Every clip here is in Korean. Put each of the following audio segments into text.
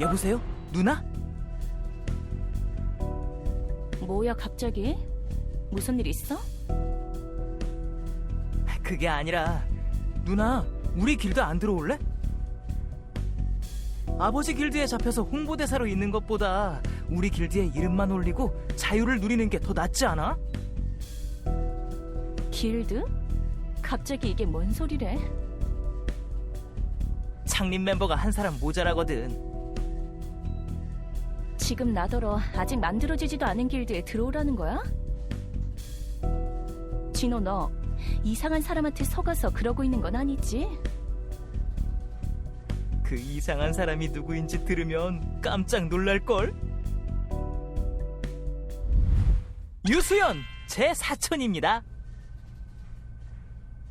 여보세요? 누나? 뭐야 갑자기? 무슨 일 있어? 그게 아니라 누나, 우리 길드 안 들어올래? 아버지 길드에 잡혀서 홍보대사로 있는 것보다 우리 길드에 이름만 올리고 자유를 누리는 게 더 낫지 않아? 길드? 갑자기 이게 뭔 소리래? 창립 멤버가 한 사람 모자라거든. 지금 나더러 아직 만들어지지도 않은 길드에 들어오라는 거야? 진호 너 이상한 사람한테 속아서 그러고 있는 건 아니지? 그 이상한 사람이 누구인지 들으면 깜짝 놀랄걸? 유수연, 제 사촌입니다.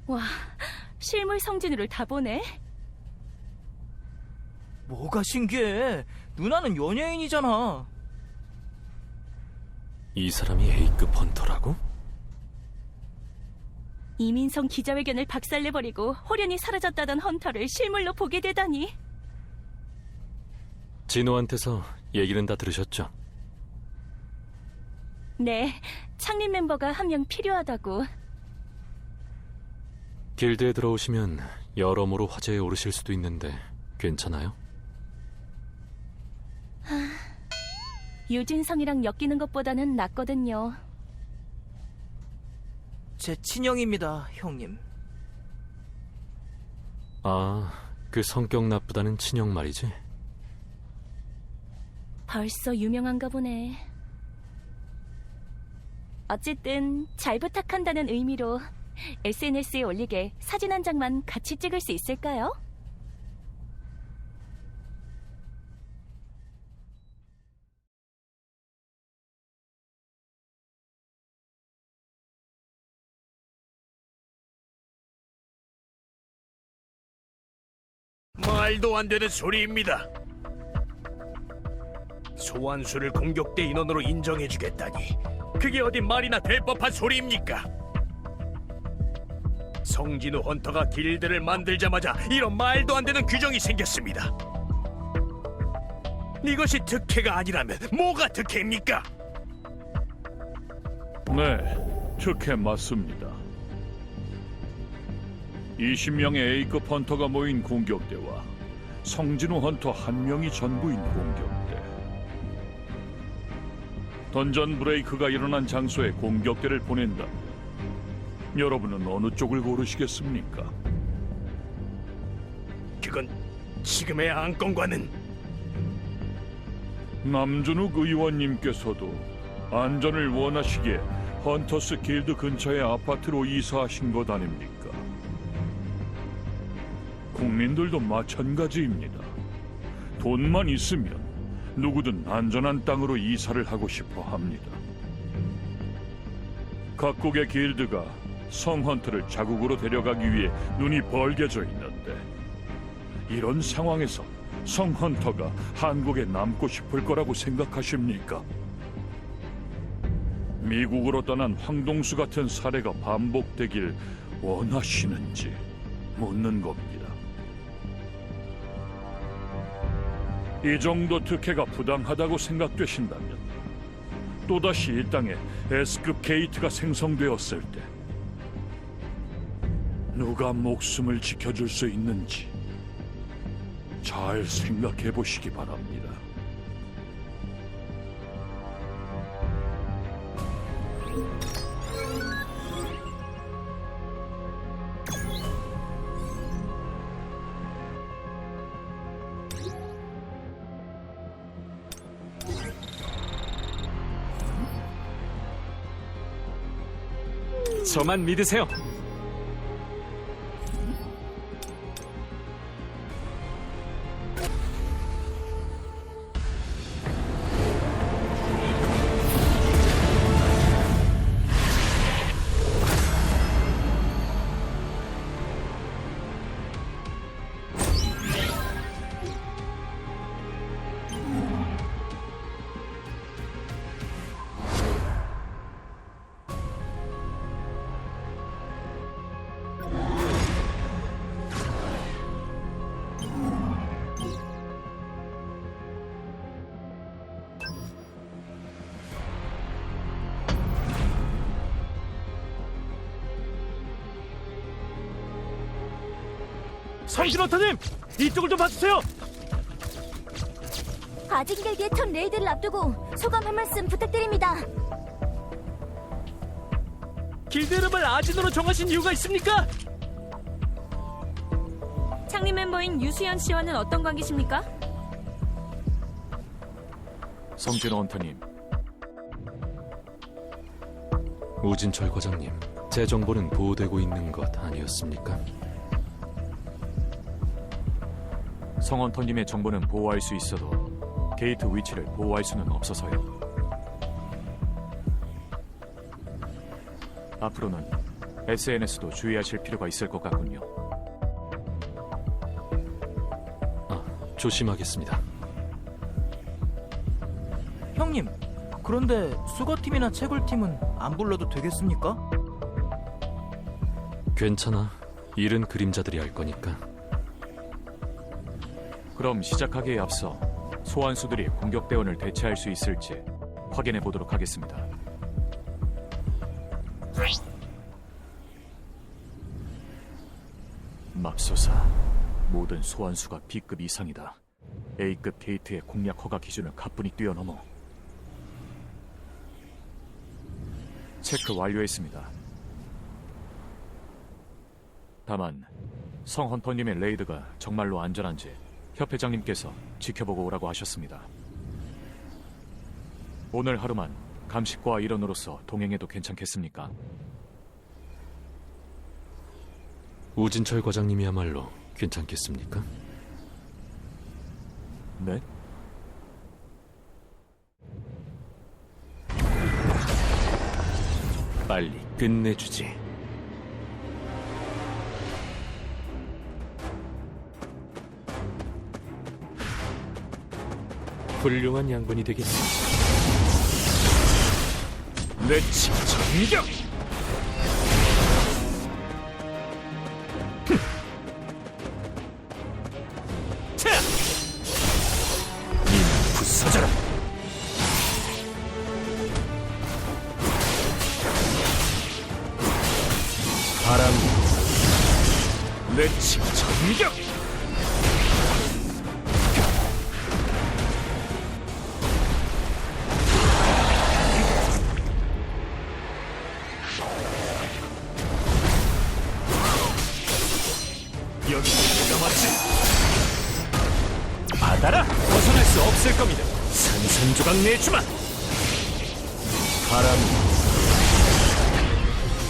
와, 실물 성진우를 다 보네? 뭐가 신기해? 누나는 연예인이잖아. 이 사람이 A급 헌터라고? 이민성 기자회견을 박살내버리고 호련히 사라졌다던 헌터를 실물로 보게 되다니. 진호한테서 얘기는 다 들으셨죠? 네, 창립 멤버가 한 명 필요하다고. 길드에 들어오시면 여러모로 화제에 오르실 수도 있는데 괜찮아요? 유진성이랑 엮이는 것보다는 낫거든요. 제 친형입니다, 형님. 아, 그 성격 나쁘다는 친형 말이지? 벌써 유명한가 보네. 어쨌든 잘 부탁한다는 의미로 SNS에 올리게 사진 한 장만 같이 찍을 수 있을까요? 말도 안 되는 소리입니다. 소환수를 공격대 인원으로 인정해주겠다니 그게 어디 말이나 될 법한 소리입니까? 성진우 헌터가 길드를 만들자마자 이런 말도 안 되는 규정이 생겼습니다. 이것이 득회가 아니라면 뭐가 득회입니까? 네, 특혜 맞습니다. 20명의 A급 헌터가 모인 공격대와 성진우 헌터 한 명이 전부인 공격대. 던전 브레이크가 일어난 장소에 공격대를 보낸다면 여러분은 어느 쪽을 고르시겠습니까? 그건 지금의 안건과는. 남준욱 의원님께서도 안전을 원하시기에 헌터스 길드 근처의 아파트로 이사하신 것 아닙니까? 국민들도 마찬가지입니다. 돈만 있으면 누구든 안전한 땅으로 이사를 하고 싶어 합니다. 각국의 길드가 성헌터를 자국으로 데려가기 위해 눈이 벌게져 있는데 이런 상황에서 성헌터가 한국에 남고 싶을 거라고 생각하십니까? 미국으로 떠난 황동수 같은 사례가 반복되길 원하시는지 묻는 겁니다. 이 정도 특혜가 부당하다고 생각되신다면 또다시 이 땅에 S급 게이트가 생성되었을 때 누가 목숨을 지켜줄 수 있는지 잘 생각해 보시기 바랍니다. 저만 믿으세요. 성진원터님, 이쪽을 좀 봐주세요. 아진길드의 첫 레이드를 앞두고 소감 한 말씀 부탁드립니다. 길드 이름을 아진으로 정하신 이유가 있습니까? 창립 멤버인 유수연 씨와는 어떤 관계십니까? 성진호 헌터님, 우진철 과장님, 제 정보는 보호되고 있는 것 아니었습니까? 성 헌터님의 정보는 보호할 수 있어도 게이트 위치를 보호할 수는 없어서요. 앞으로는 SNS도 주의하실 필요가 있을 것 같군요. 조심하겠습니다. 형님, 그런데 수거팀이나 채굴팀은 안 불러도 되겠습니까? 괜찮아. 일은 그림자들이 할 거니까. 그럼 시작하기에 앞서 소환수들이 공격대원을 대체할 수 있을지 확인해 보도록 하겠습니다. 맙소사, 모든 소환수가 B급 이상이다. A급 게이트의 공략 허가 기준을 가뿐히 뛰어넘어. 체크 완료했습니다. 다만 성 헌터님의 레이드가 정말로 안전한지 협회장님께서 지켜보고 오라고 하셨습니다. 오늘 하루만 감식과 일원으로서 동행해도 괜찮겠습니까? 우진철 과장님이야말로 괜찮겠습니까? 네? 빨리 끝내주지. 훌륭한 양분이 되겠네. 내치 전격! 차! 이 부서져라! 바람 내치 전격! 여기 내가 맞지? 받아라! 벗어날 수 없을 겁니다. 산산조각 내주마! 바람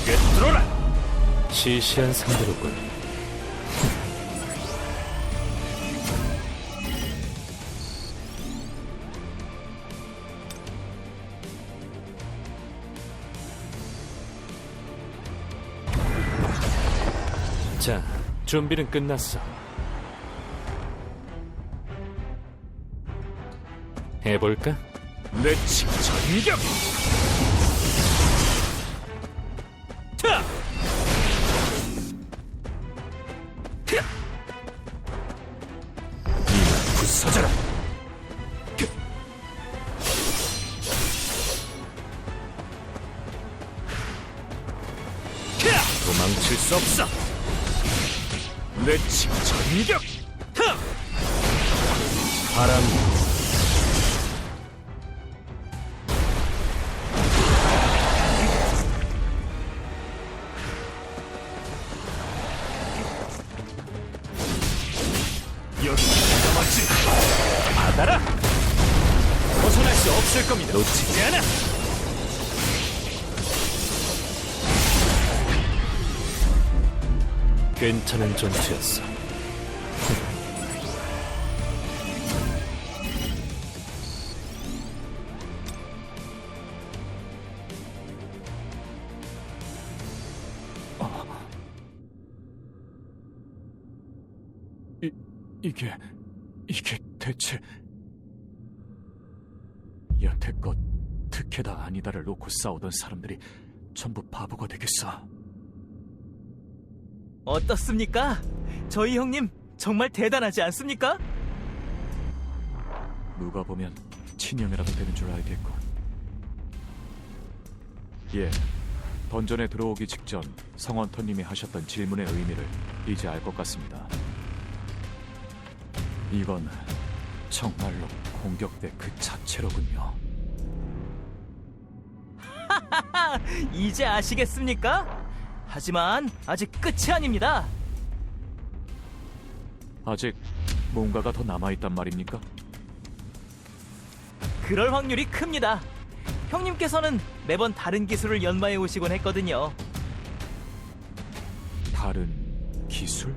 꿰뚫어라! 시시한 상대로군. 자, 준비는 끝났어. 해볼까? 내치 전격! 타! 타! 이 부서져라! 도망칠 수 없어! 내치 전격! 타! 바람 여기 내가 맞지? 받아라! 벗어날 수 없을 겁니다. 놓치지 않아! 괜찮은 전투였어. 이게 대체 여태껏 특혜다 아니다를 놓고 싸우던 사람들이 전부 바보가 되겠어. 어떻습니까? 저희 형님 정말 대단하지 않습니까? 누가 보면 친형이라도 되는 줄 알겠군. 예, 던전에 들어오기 직전 성원터님이 하셨던 질문의 의미를 이제 알 것 같습니다. 이건 정말로 공격대 그 자체로군요. 이제 아시겠습니까? 하지만 아직 끝이 아닙니다. 아직 뭔가가 더 남아있단 말입니까? 그럴 확률이 큽니다. 형님께서는 매번 다른 기술을 연마해 오시곤 했거든요. 다른 기술?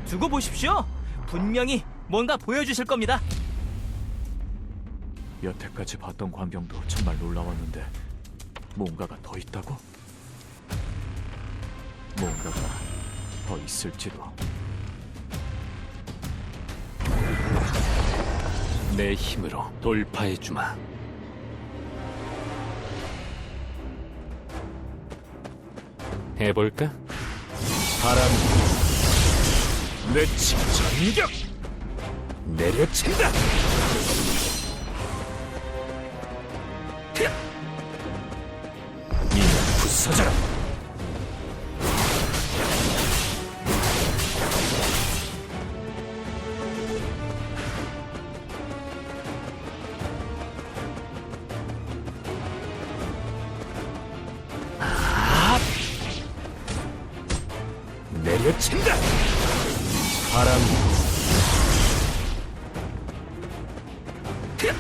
두고 보십시오. 분명히 뭔가 보여주실 겁니다. 여태까지 봤던 광경도 정말 놀라웠는데 뭔가가 더 있다고? 뭔가가 더 있을지도. 내 힘으로 돌파해주마. 해볼까? 바람 내치 전격 내려친다. 이 부서져라. 내려친다. 바람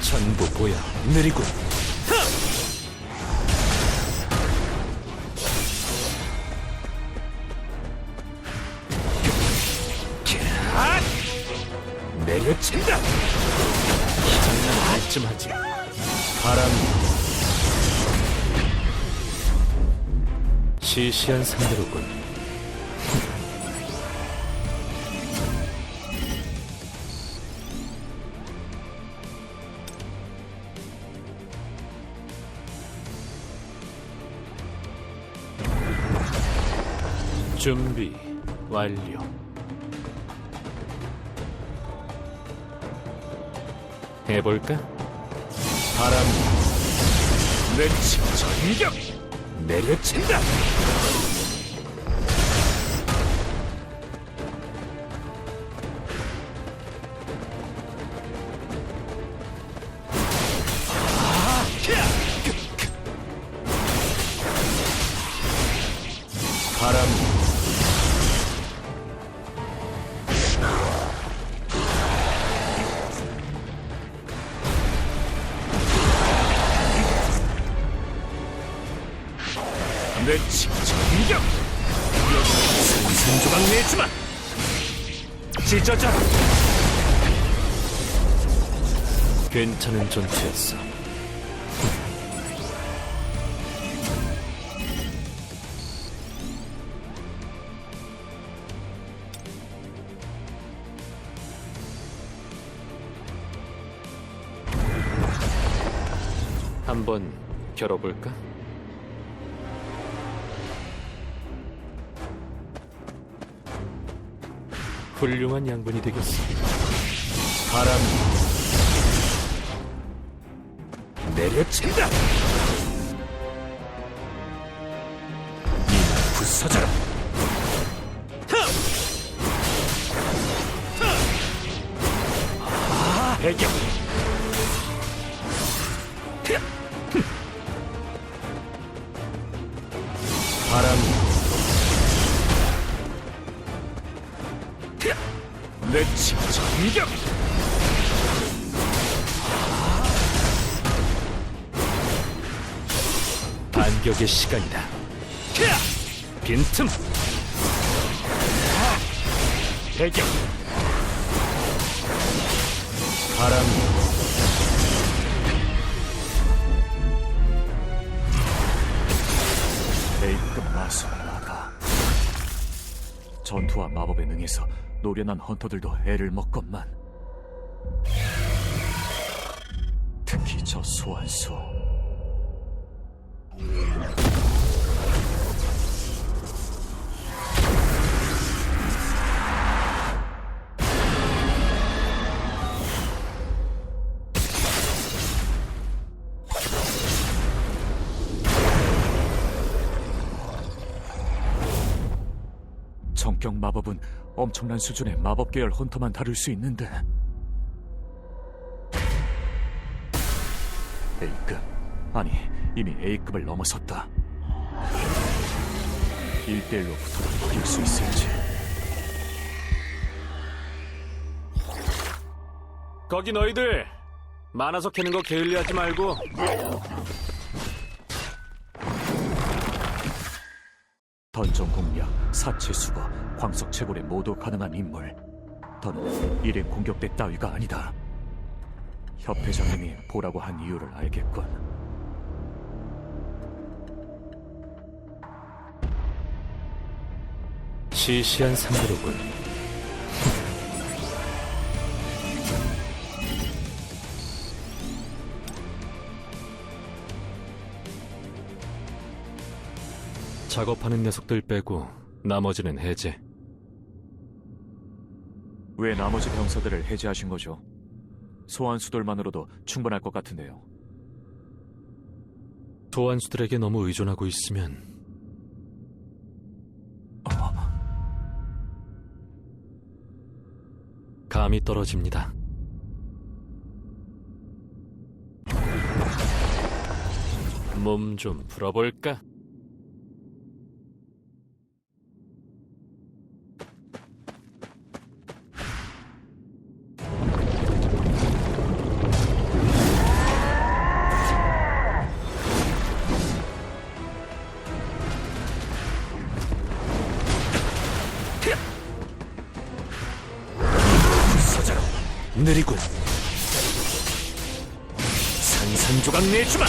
전부 보여. 느리군. 내려친다. 장난할 좀 하지. 바람 시시한 상대로군. 준비 완료. 해볼까? 바람 내치 전격 내려친다. 바람 내치 전격 산산조각 내주마. 찢어져라. 괜찮은 전투였어. 한번 겨뤄볼까? 훌륭한 양분이 되겠어. 바람 내려친다. 이 부서져라. 배경 바람 내치 전격 반격의 시간이다. 빈틈. 배경 바람 A급 마술 나가. 전투와 마법에 능해서 노련한 헌터들도 애를 먹건만. 특히 저 소환수. 정격 마법은 엄청난 수준의 마법 계열 헌터만 다룰 수 있는데. A급, 아니 이미 A급을 넘어섰다. 1대1로 붙어도 이길 수 있을지. 거기 너희들 많아서 캐는 거 게을리하지 말고. 던전 공략, 사체 수거, 광석 채굴에 모두 가능한 인물. 더는 일인 공격대 따위가 아니다. 협회장님이 보라고 한 이유를 알겠군. 시시한 상대로군. 작업하는 녀석들 빼고 나머지는 해제. 왜 나머지 병사들을 해제하신 거죠? 소환수들만으로도 충분할 것 같은데요. 소환수들에게 너무 의존하고 있으면 감이 떨어집니다. 몸 좀 풀어볼까? 느리군. 산산조각 내주마.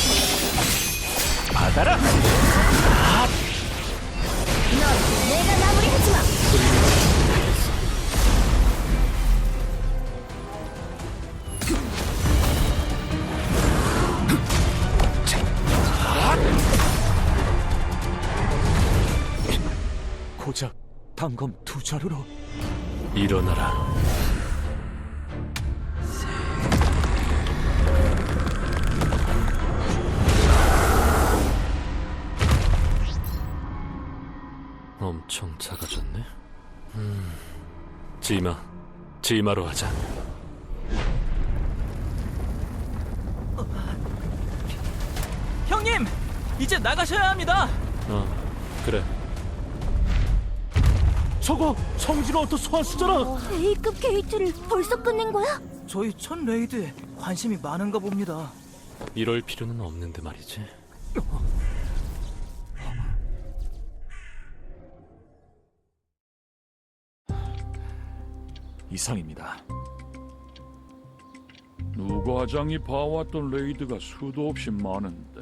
받아라. 넌 내가 마무리하지 마. 고작 단검 2자루로. 일어나라. 엄청 작아졌네. 지마로 하자. 형님, 이제 나가셔야 합니다. 그래. 저거 성진호 헌터 소환수잖아. A급 게이트를 벌써 끝낸 거야? 저희 첫 레이드에 관심이 많은가 봅니다. 이럴 필요는 없는데 말이지. 이상입니다. 누과장이 봐왔던 레이드가 수도 없이 많은데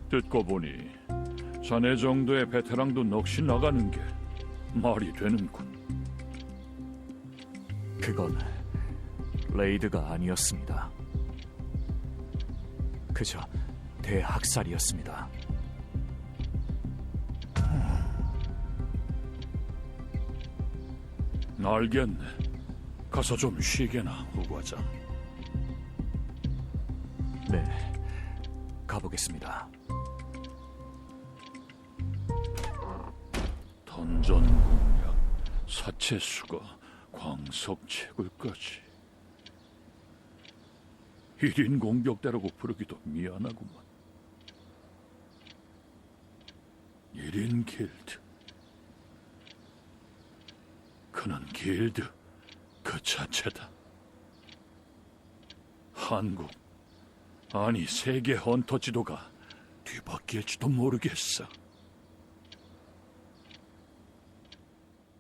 듣고 보니 자네 정도의 베테랑도 넋이 나가는 게 말이 되는군. 그건 레이드가 아니었습니다. 그저 대학살이었습니다. 알겠네. 가서 좀 쉬게나, 우과장. 네, 가보겠습니다. 던전 공략, 사체 수거, 광석 채굴까지. 1인 공격대라고 부르기도 미안하구만. 1인 길드. 그는 길드 그 자체다. 한국, 아니 세계 헌터 지도가 뒤바뀔지도 모르겠어.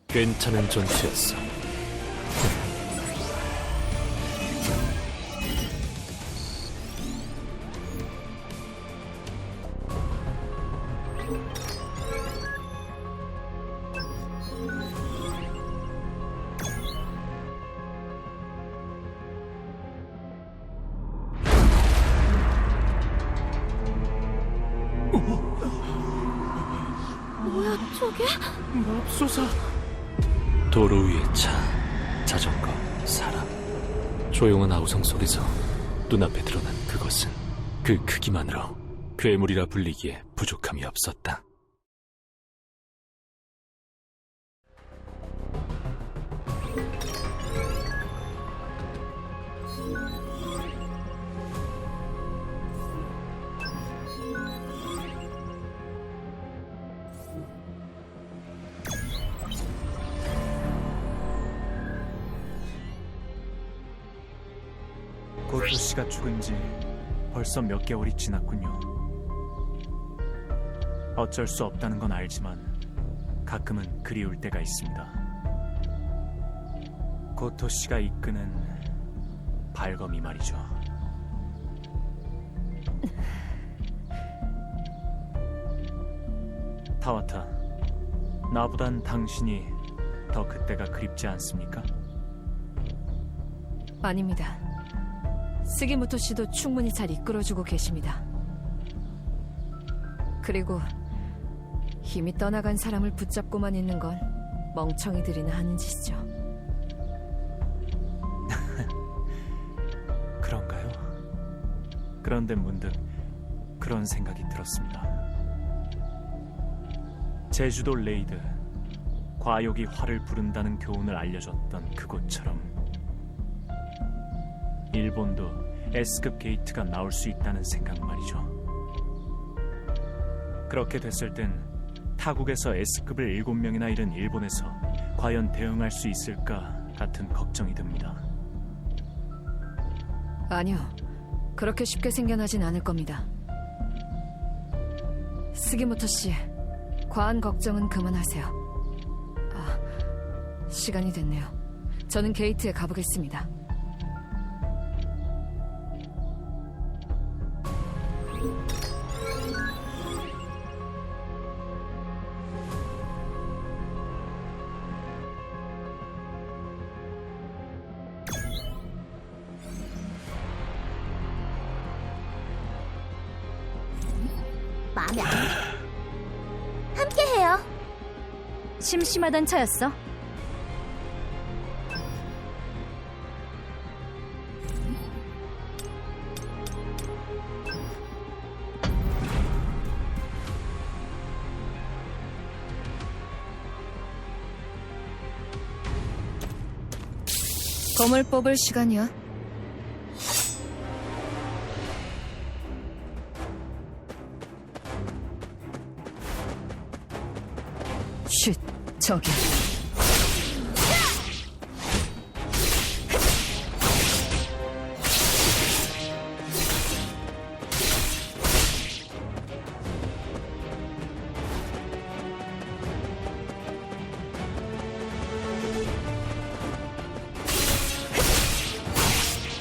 괜찮은 전투였어. 뭐야 저게? 맙소사. 도로 위의 차, 자전거, 사람. 조용한 아우성 속에서 눈앞에 드러난 그것은 그 크기만으로 괴물이라 불리기에 부족함이 없었다. 고토 씨가 죽은 지 벌써 몇 개월이 지났군요. 어쩔 수 없다는 건 알지만 가끔은 그리울 때가 있습니다. 고토 씨가 이끄는 발검이 말이죠. 타와타, 나보단 당신이 더 그때가 그립지 않습니까? 아닙니다. 스기모토 씨도 충분히 잘 이끌어주고 계십니다. 그리고 힘이 떠나간 사람을 붙잡고만 있는 건 멍청이들이나 하는 짓이죠. 그런가요? 그런데 문득 그런 생각이 들었습니다. 제주도 레이드, 과욕이 화를 부른다는 교훈을 알려줬던 그곳처럼 일본도 S급 게이트가 나올 수 있다는 생각 말이죠. 그렇게 됐을 땐 타국에서 S급을 7명이나 잃은 일본에서 과연 대응할 수 있을까 같은 걱정이 듭니다. 아니요. 그렇게 쉽게 생겨나진 않을 겁니다. 스기모토 씨, 과한 걱정은 그만하세요. 아, 시간이 됐네요. 저는 게이트에 가보겠습니다. 마음에 안 들어. 함께해요. 심심하던 처였어. 검을 뽑을 시간이야. 쉿, 저기.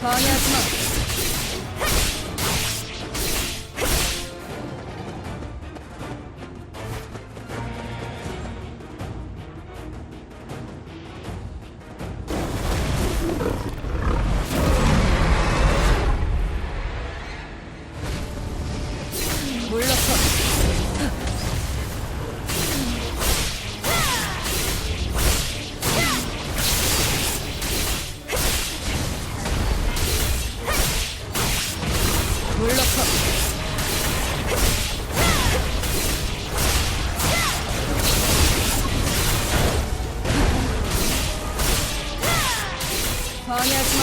방해하지 마. 물러서. 물러서. 방해하지 마.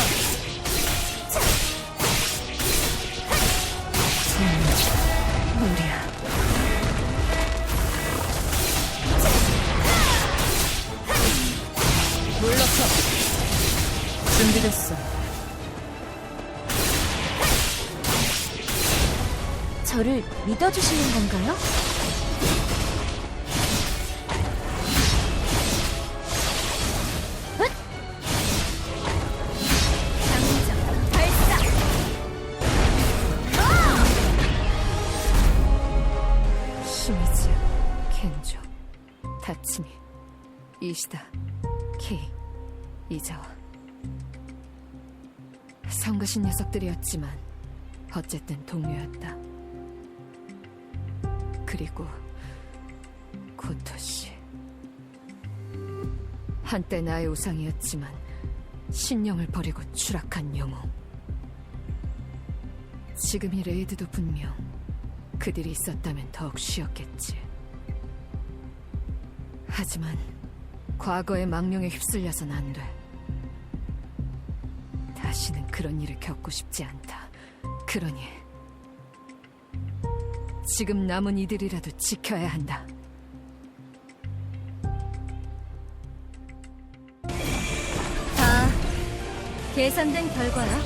무리야. 물러서. 준비됐어. 저를 믿어주시는 건가요? 헛! 당장 발사! 시미즈, 켄조, 타츠미, 이시다, 케이, 이자와. 성가신 녀석들이었지만 어쨌든 동료였다. 그리고 고토씨. 한때 나의 우상이었지만 신념을 버리고 추락한 영웅. 지금 이 레이드도 분명 그들이 있었다면 더욱 쉬웠겠지. 하지만 과거의 망령에 휩쓸려선 안 돼. 다시는 그런 일을 겪고 싶지 않다. 그러니 지금 남은 이들이라도 지켜야 한다. 다 계산된 결과야.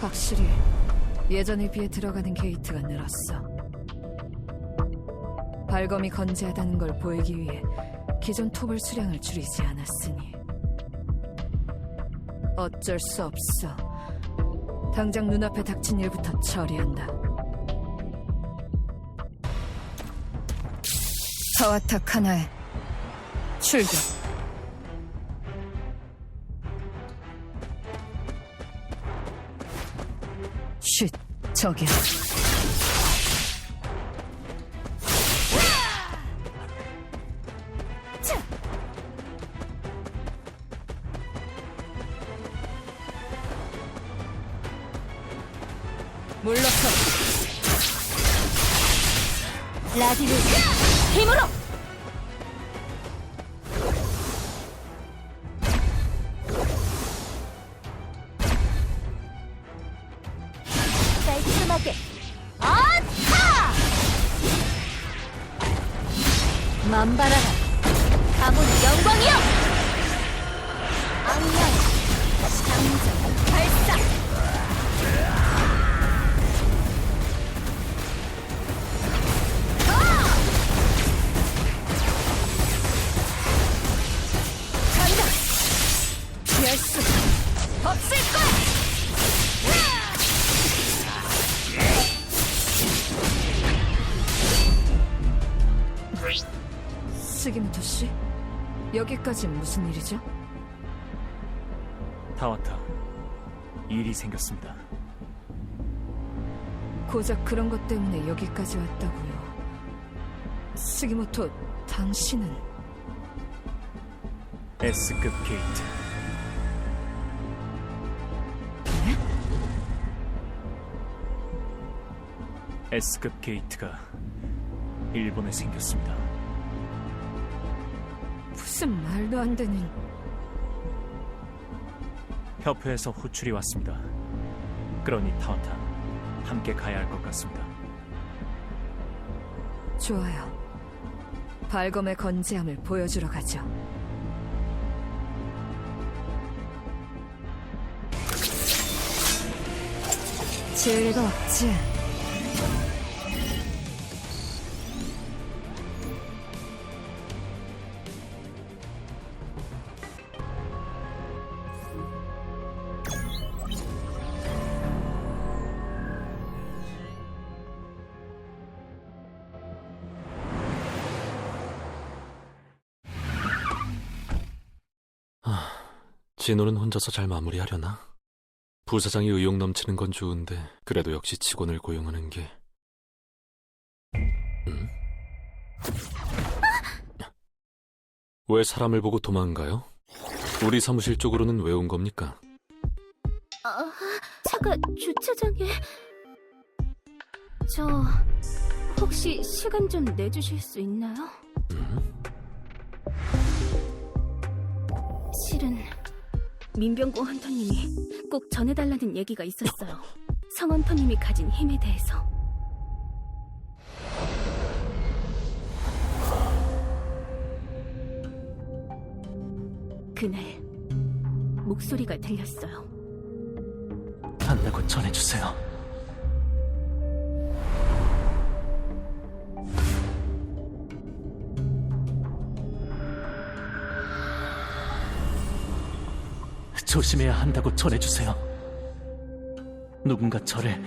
확실히 예전에 비해 들어가는 게이트가 늘었어. 발검이 건재하다는 걸 보이기 위해 기존 토벌 수량을 줄이지 않았으니 어쩔 수 없어. 당장 눈앞에 닥친 일부터 처리한다. 타와탁 하나에 출격. 쉿, 저기야. 물러서. 라디를 힘으로! 깔끔하게 아타! 만발하라 가문 영광이여! 악랄 상자 발사! 피할 수가 없을 거야! 스기무토 씨? 여기까지 무슨 일이죠? 타와타, 일이 생겼습니다. 고작 그런 것 때문에 여기까지 왔다고요. 스기모토, 당신은 S급 게이트. S급 게이트가 일본에 생겼습니다. 무슨 말도 안 되는... 협회에서 호출이 왔습니다. 그러니 타와타, 함께 가야 할 것 같습니다. 좋아요. 발검의 건재함을 보여주러 가죠. 죄가 없지. 진호는 혼자서 잘 마무리하려나? 부사장이 의욕 넘치는 건 좋은데 그래도 역시 직원을 고용하는 게... 왜 사람을 보고 도망가요? 우리 사무실 쪽으로는 왜 온 겁니까? 차가 주차장에... 저... 혹시 시간 좀 내주실 수 있나요? 실은 민병고 헌터님이 꼭 전해달라는 얘기가 있었어요. 성헌터님이 가진 힘에 대해서. 그날 목소리가 들렸어요. 한다고 전해주세요. 조심해야 한다고 전해주세요. 누군가 저를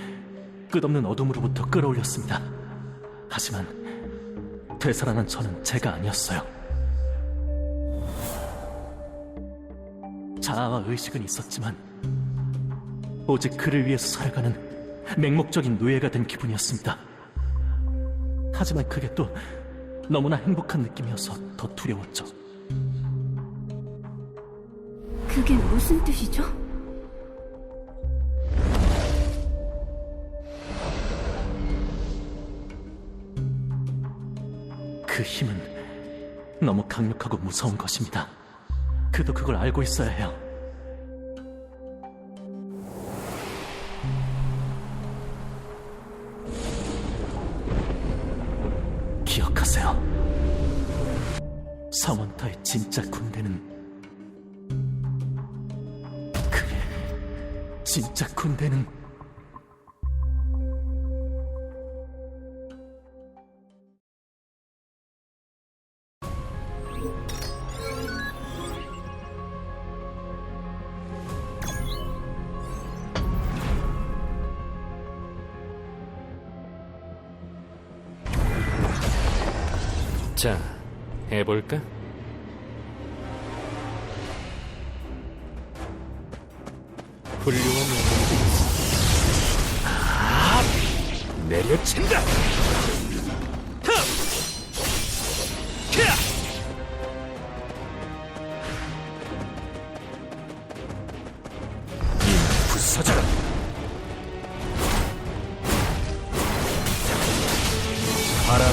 끝없는 어둠으로부터 끌어올렸습니다. 하지만 되살아난 저는 제가 아니었어요. 자아와 의식은 있었지만 오직 그를 위해서 살아가는 맹목적인 노예가 된 기분이었습니다. 하지만 그게 또 너무나 행복한 느낌이어서 더 두려웠죠. 그게 무슨 뜻이죠? 그 힘은 너무 강력하고 무서운 것입니다. 그도 그걸 알고 있어야 해요. 기억하세요. 성원터의 진짜 군대는 진짜 군대는 자, 해볼까? 훌륭한 명령이겠어. 내려친다! 부서져라. 바람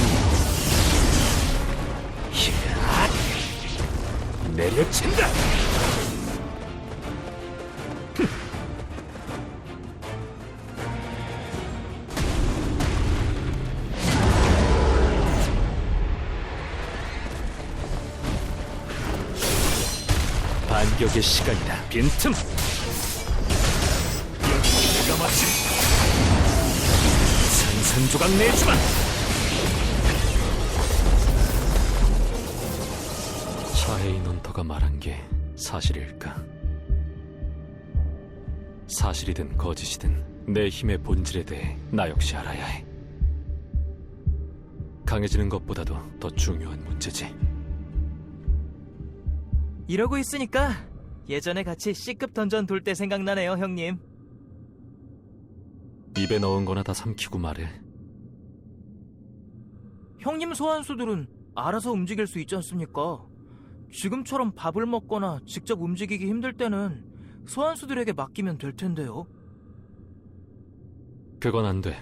내려친다! 반격의 시간이다. 빈틈! 내가 마치 산산조각 내주마! 샤헤인 헌터가 말한 게 사실일까? 사실이든 거짓이든 내 힘의 본질에 대해 나 역시 알아야 해. 강해지는 것보다도 더 중요한 문제지. 이러고 있으니까 예전에 같이 C급 던전 돌 때 생각나네요, 형님. 입에 넣은 거나 다 삼키고 말해. 형님 소환수들은 알아서 움직일 수 있지 않습니까? 지금처럼 밥을 먹거나 직접 움직이기 힘들 때는 소환수들에게 맡기면 될 텐데요. 그건 안 돼.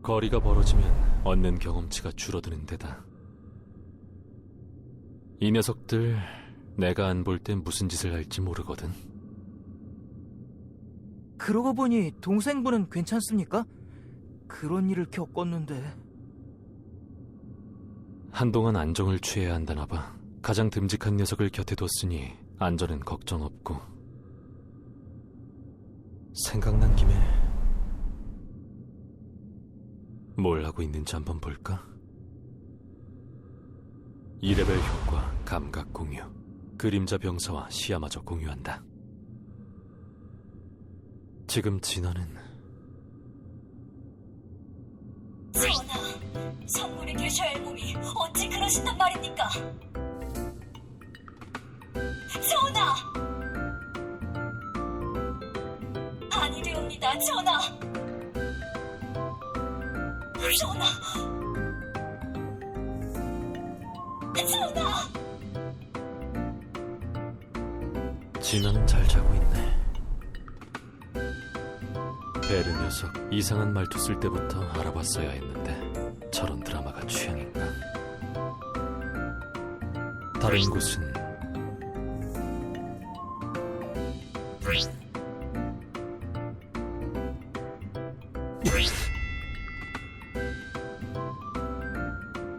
거리가 벌어지면 얻는 경험치가 줄어드는 데다. 이 녀석들 내가 안 볼 땐 무슨 짓을 할지 모르거든. 그러고 보니 동생분은 괜찮습니까? 그런 일을 겪었는데. 한동안 안정을 취해야 한다나 봐. 가장 듬직한 녀석을 곁에 뒀으니 안전은 걱정 없고. 생각난 김에 뭘 하고 있는지 한번 볼까? 2레벨 효과, 감각 공유, 그림자 병사와 시야마저 공유한다. 지금 진화는 전하, 성군이 되셔야 할 몸이 어찌 그러신단 말입니까? 전하! 아니 되옵니다, 전하! 전하! 전하! 진화는 잘 자고 있네. 베르 녀석 이상한 말투 쓸 때부터 알아봤어야 했는데 저런 드라마가 취향인가? 다른 곳은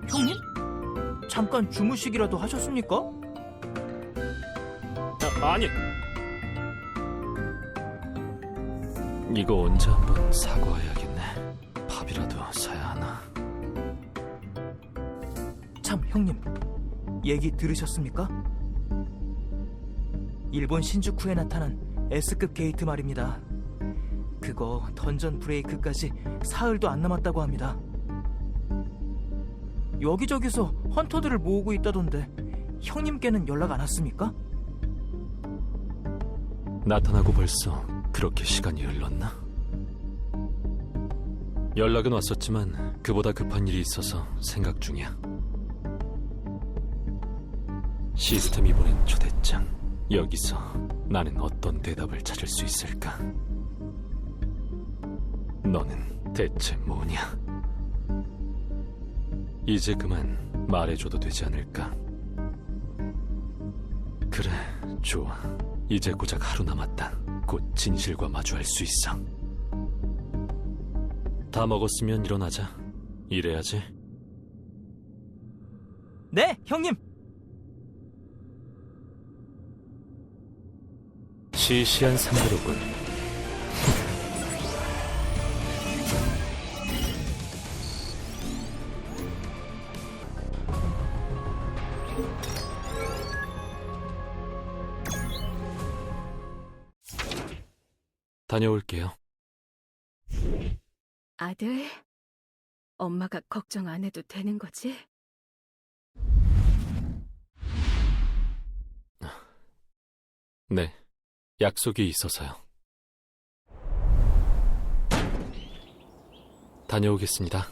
형님? 잠깐 주무시기라도 하셨습니까? 아니. 이거 언제 한번 사과해야겠네. 밥이라도 사야 하나. 참, 형님. 얘기 들으셨습니까? 일본 신주쿠에 나타난 S급 게이트 말입니다. 그거 던전 브레이크까지 사흘도 안 남았다고 합니다. 여기저기서 헌터들을 모으고 있다던데 형님께는 연락 안 왔습니까? 나타나고 벌써 그렇게 시간이 흘렀나? 연락은 왔었지만 그보다 급한 일이 있어서 생각 중이야. 시스템이 보낸 초대장. 여기서 나는 어떤 대답을 찾을 수 있을까? 너는 대체 뭐냐? 이제 그만 말해줘도 되지 않을까? 그래, 좋아. 이제 고작 하루 남았다. 곧 진실과 마주할 수 있어. 다 먹었으면 일어나자. 이래야지. 네, 형님! 시시한 상대로군. 다녀올게요. 아들, 엄마가 걱정 안 해도 되는 거지? 네, 약속이 있어서요. 다녀오겠습니다.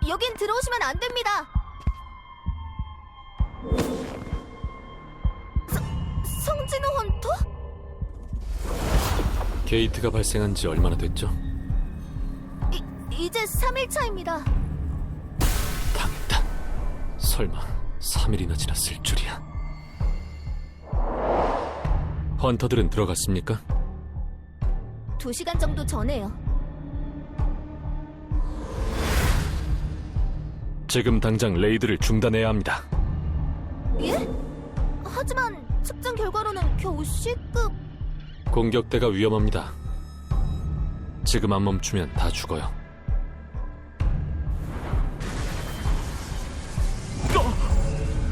여긴 들어오시면 안 됩니다. 성진호 헌터? 게이트가 발생한 지 얼마나 됐죠? 이제 3일 차입니다. 당했다. 설마 3일이나 지났을 줄이야. 헌터들은 들어갔습니까? 2시간 정도 전에요. 지금 당장 레이드를 중단해야 합니다. 예? 하지만 측정 결과로는 겨우 C급. 공격대가 위험합니다. 지금 안 멈추면 다 죽어요.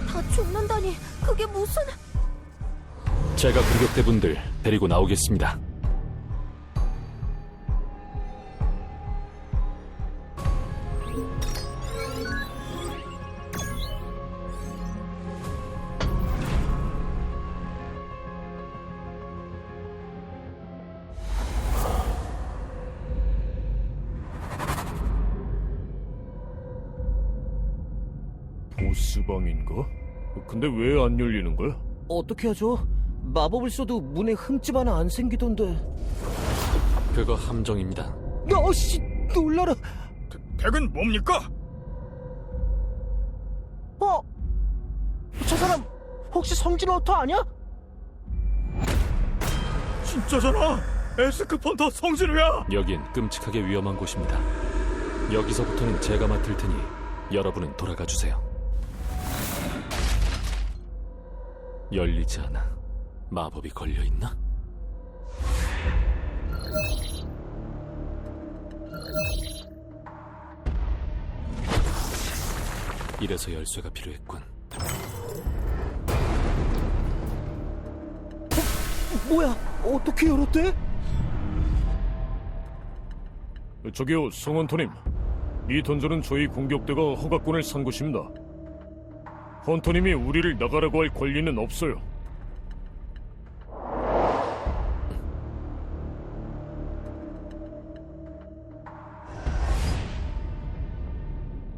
다 죽는다니 그게 무슨... 제가 공격대분들 데리고 나오겠습니다. 보스방인가? 근데 왜 안 열리는 거야? 어떻게 하죠? 마법을 써도 문에 흠집 하나 안 생기던데. 그거 함정입니다. 씨, 놀라라. 덱은 뭡니까? 저 사람 혹시 성진호 헌터 아니야? 진짜잖아. 에스크 펀터 성진우야. 여긴 끔찍하게 위험한 곳입니다. 여기서부터는 제가 맡을 테니 여러분은 돌아가 주세요. 열리지 않아. 마법이 걸려있나? 이래서 열쇠가 필요했군. 뭐야? 어떻게 열었대? 저기요, 성헌터님. 이 던전은 저희 공격대가 허가권을 산 곳입니다. 헌터님이 우리를 나가라고 할 권리는 없어요.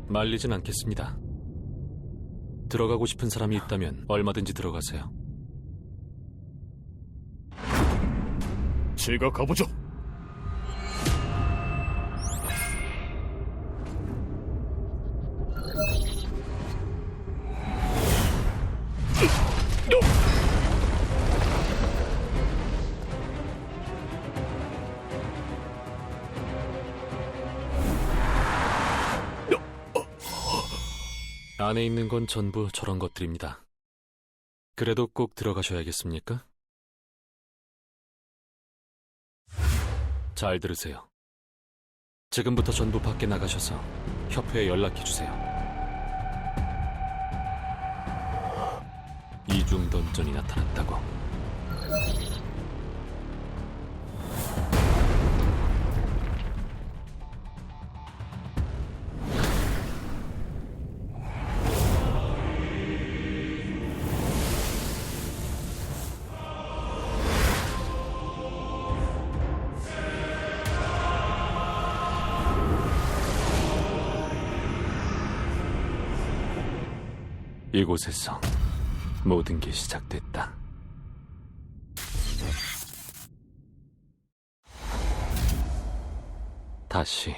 말리진 않겠습니다. 들어가고 싶은 사람이 있다면 얼마든지 들어가세요. 제가 가보죠. 안에 있는 건 전부 저런 것들입니다. 그래도 꼭 들어가셔야겠습니까? 잘 들으세요. 지금부터 전부 밖에 나가셔서 협회에 연락해주세요. 이중 던전이 나타났다고. 이곳에서 모든 게 시작됐다. 다시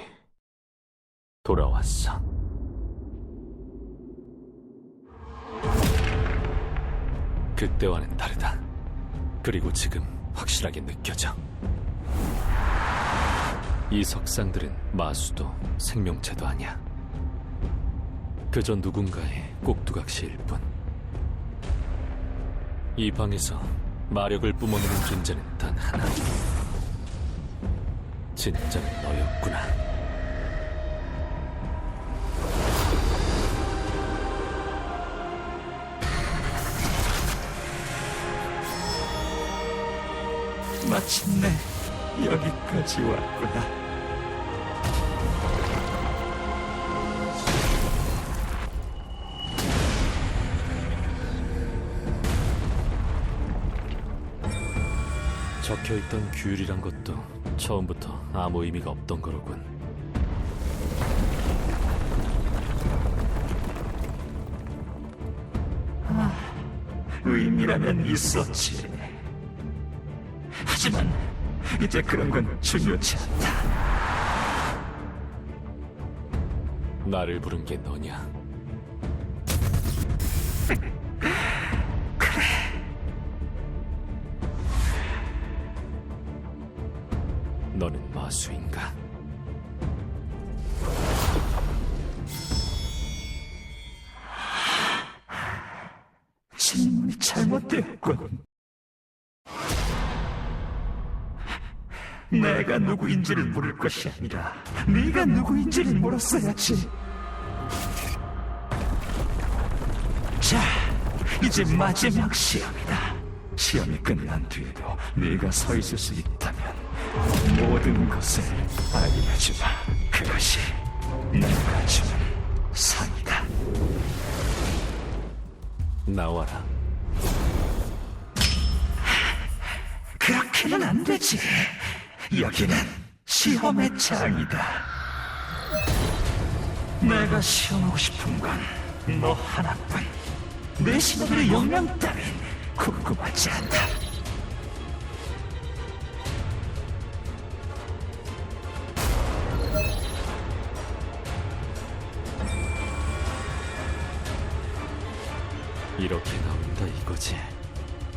돌아왔어. 그때와는 다르다. 그리고 지금 확실하게 느껴져. 이 석상들은 마수도 생명체도 아니야. 그저 누군가의 꼭두각시일 뿐. 이 방에서 마력을 뿜어내는 존재는 단 하나. 진짜는 너였구나. 마침내 여기까지 왔구나. 적혀있던 규율이란 것도 처음부터 아무 의미가 없던 거로군. 의미라면 있었지. 하지만 이제 그런 건 중요치 않다. 나를 부른 게 너냐? 너는 마수인가? 질문이 잘못되었군. 내가 누구인지를 물을 것이 아니라 네가 누구인지를 물었어야지. 자, 이제 마지막 시험이다. 시험이 끝난 뒤에도 네가 서 있을 수 있다면 모든 것을 알려주마. 그것이 내가 주는 상이다. 나와라. 그렇게는 안 되지. 여기는 시험의 장이다. 내가 시험하고 싶은 건 너 하나뿐. 내 신호들의 영향 따윈 궁금하지 않다. 이렇게 나온다 이거지.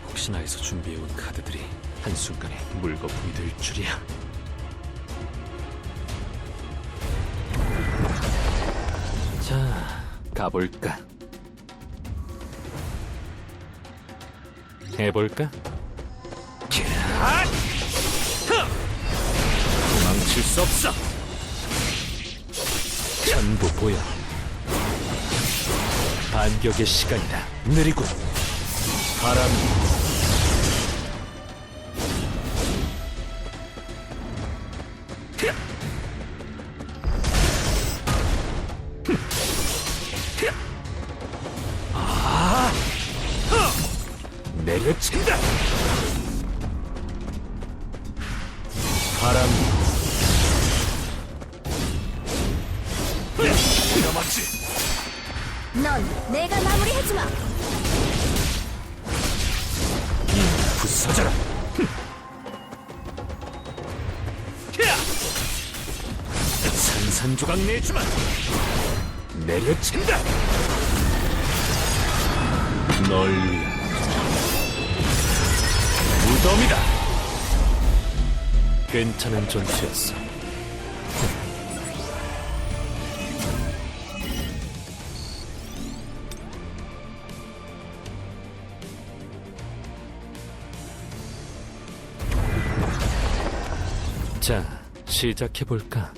혹시나 해서 준비해온 카드들이 한순간에 물거품이 될 줄이야. 자, 가볼까? 해볼까? 도망칠 수 없어! 전부 보여. 반격의 시간이다. 느리군. 바람이 내려친다. 바람이 내가 맞지. 넌 내가 마무리해주마. 부서져라. 산산조각 내주마. 내려친다. 널 위한 무덤이다. 괜찮은 전투였어. 자, 시작해볼까?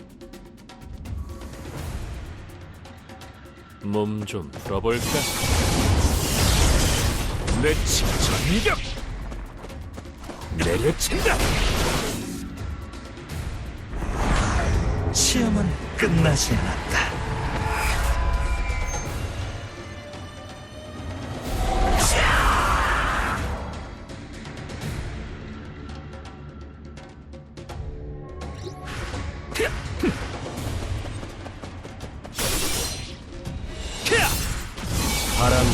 몸 좀 풀어볼까? 내 전격! 내려친다! 시험은 끝나지 않았다. 바람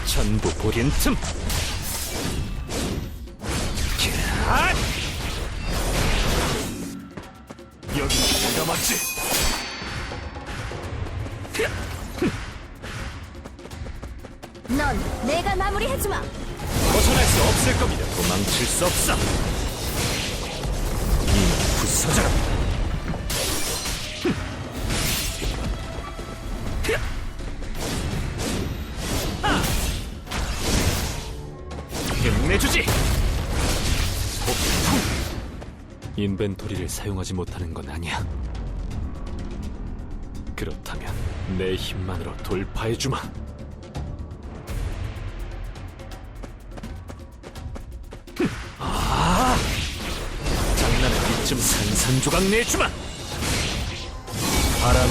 전부 보린 틈. 여기 내가 맞지. 넌 내가 마무리해주마. 벗어날 수 없을 겁니다. 도망칠 수 없어. 이 부서져라. 힘내주지. 인벤토리를 사용하지 못하는 건 아니야. 그렇다면 내 힘만으로 돌파해주마. 장난은 이쯤 산산조각 내주마. 바람.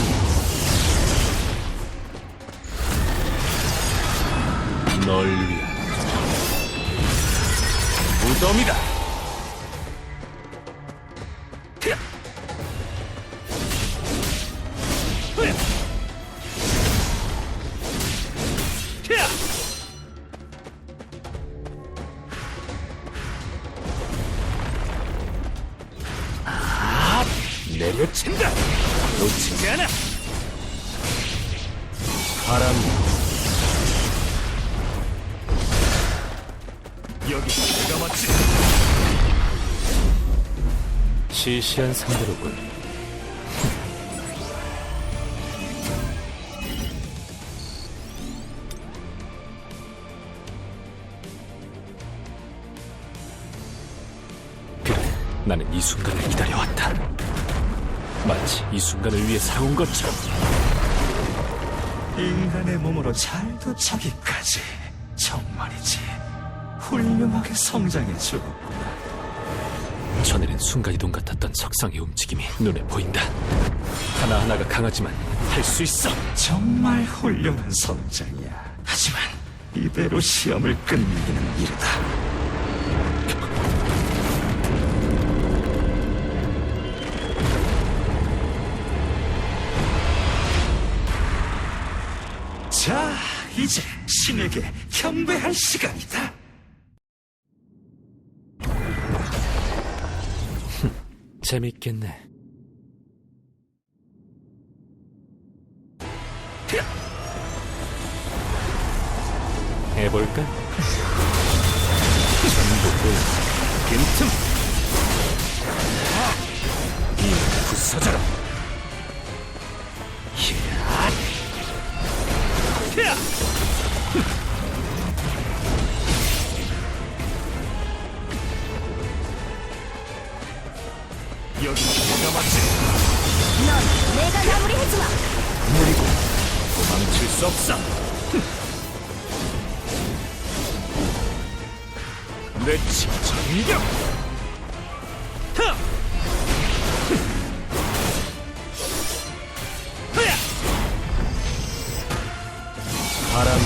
널 위한 무덤이다. 내려친다. 놓치지 않아. 바람. 여기 내가 맞지. 시시한 상대로군. 그래, 나는 이 순간을 기다려왔다. 마치 이 순간을 위해 살아온 것처럼. 인간의 몸으로 잘 도착하기까지 정말이지 훌륭하게 성장해주었구나. 전에는 순간이동 같았던 석상의 움직임이 눈에 보인다. 하나하나가 강하지만 할 수 있어. 정말 훌륭한 성장이야. 하지만 이대로 시험을 끝내기는 이르다. 자, 이제 신에게 경배할 시간이다. 재밌겠네. 해볼까? 전복을 빈틈. 이 부서져라. 여기 내가 맞지. 넌 내가 마무리해주마. 무리고 도망칠 수 없어. 내 진정격. 바람.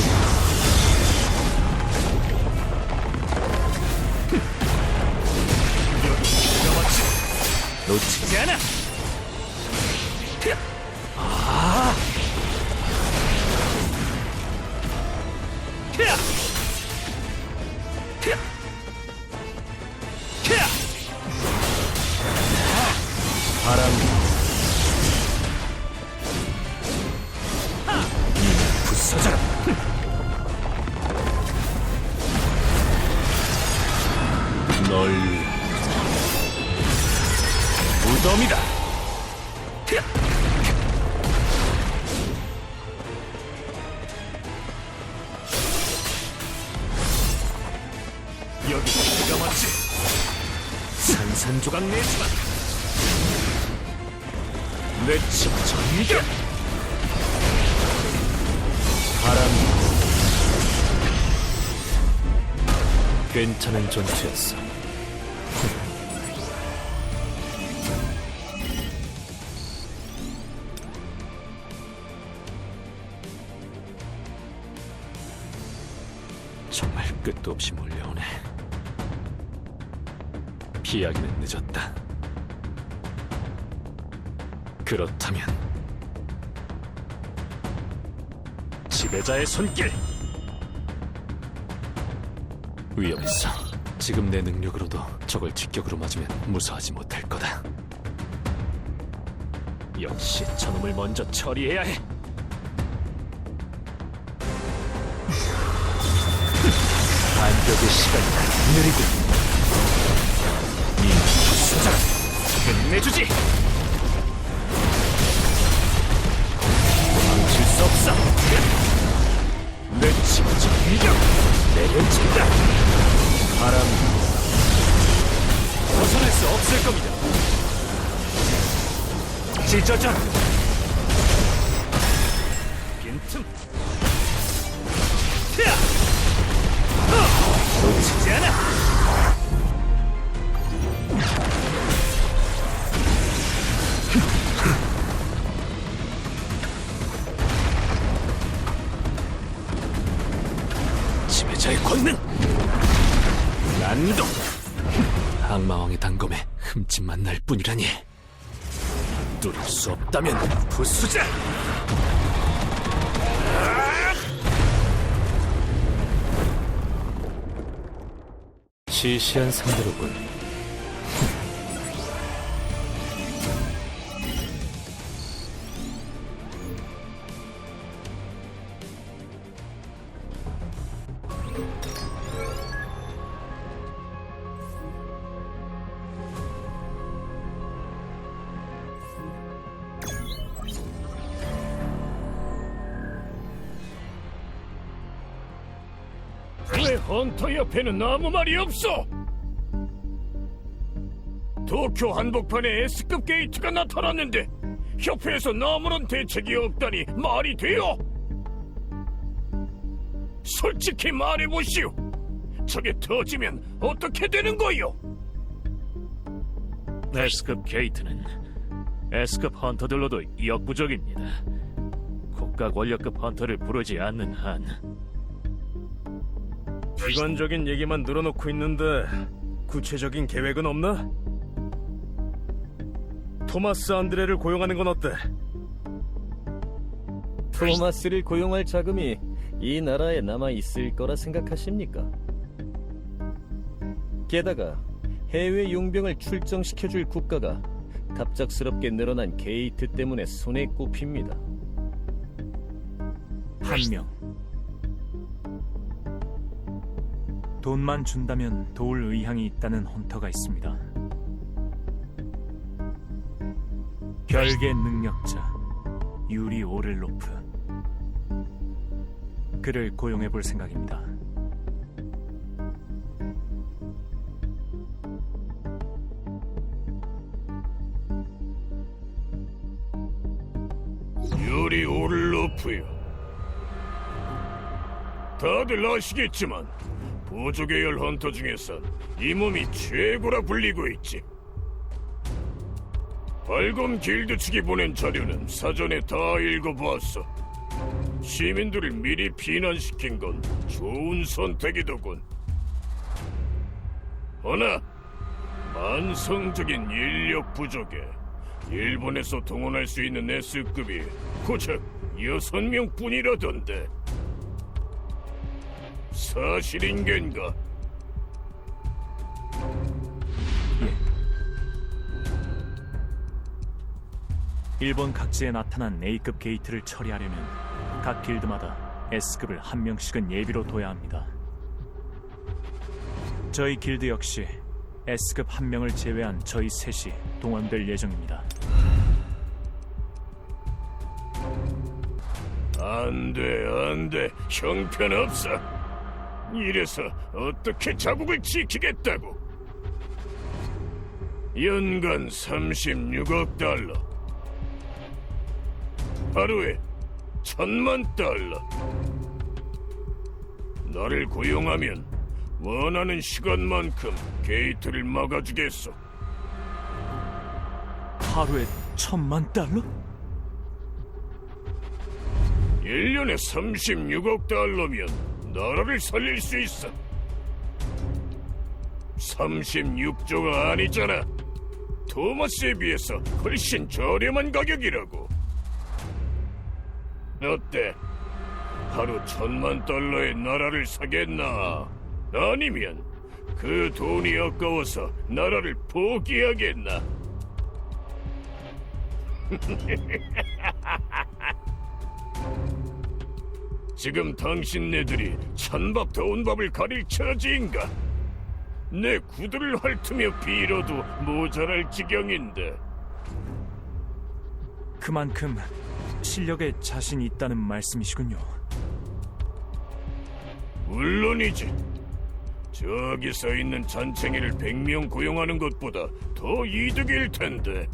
놓치지 않아. 바람. 부서져라. 널 무덤이다. 여기 내가 맞지. 산산조각 내주마. 내 진정격. 바람. 괜찮은 전투였어. 정말 끝도 없이 몰려오네. 피하기는 늦었다. 그렇다면 지배자의 손길. 위험했어. 지금 내 능력으로도 적을 직격으로 맞으면 무사하지 못할 거다. 역시 저놈을 먼저 처리해야 해. 반격의 시간이다. 느리군. 이 부서져라. 끝내. 보여주지. 도망칠 수 없어. 내 진짜 위력 내려진다. 바람이 벗어날 수 없을 겁니다. 찢어져. 빈틈. 놓치지 않아. 지배자의 권능. 난동. 악마왕의 단검에 흠집만 날 뿐이라니. 뚫을 수 없다면 부수자. 시시한 상대로군. 왜 헌터 옆에는 아무 말이 없어? 도쿄 한복판에 S급 게이트가 나타났는데 협회에서 아무런 대책이 없다니 말이 돼요? 솔직히 말해보시오. 저게 터지면 어떻게 되는 거요? S급 게이트는 S급 헌터들로도 역부족입니다. 국가 권력급 헌터를 부르지 않는 한. 비관적인 얘기만 늘어놓고 있는데 구체적인 계획은 없나? 토마스 안드레를 고용하는 건 어때? 토마스를 고용할 자금이 이 나라에 남아있을 거라 생각하십니까? 게다가 해외 용병을 출정시켜줄 국가가 갑작스럽게 늘어난 게이트 때문에 손에 꼽힙니다. 한 명. 돈만 준다면 도울 의향이 있다는 헌터가 있습니다. 별개 능력자 유리 오를로프. 그를 고용해볼 생각입니다. 유리 오를로프요. 다들 아시겠지만 보조 계열 헌터 중에선 이 몸이 최고라 불리고 있지. 발검 길드 측이 보낸 자료는 사전에 다 읽어봤어. 시민들을 미리 피난시킨 건 좋은 선택이더군. 허나 만성적인 인력 부족에 일본에서 동원할 수 있는 S급이 고작 6명뿐이라던데. 사실인겐가? 일본 각지에 나타난 A급 게이트를 처리하려면 각 길드마다 S급을 한 명씩은 예비로 둬야 합니다. 저희 길드 역시 S급 한 명을 제외한 저희 셋이 동원될 예정입니다. 안 돼. 형편없어. 이래서 어떻게 자국을 지키겠다고. 연간 36억 달러. 하루에 1,000만 달러. 나를 고용하면 원하는 시간만큼 게이트를 막아주겠어. 하루에 1,000만 달러? 1년에 36억 달러면 나라를 살릴 수 있어. 36조가 아니잖아. 토마스에 비해서 훨씬 저렴한 가격이라고. 어때? 하루 1,000만 달러의 나라를 사겠나? 아니면 그 돈이 아까워서 나라를 포기하겠나? 지금 당신네들이 찬밥 더운 밥을 가릴 처지인가? 내 구두를 핥으며 빌어도 모자랄 지경인데 그만큼 실력에 자신이 있다는 말씀이시군요. 물론이지. 저기 서 있는 잔챙이를 100명 고용하는 것보다 더 이득일 텐데.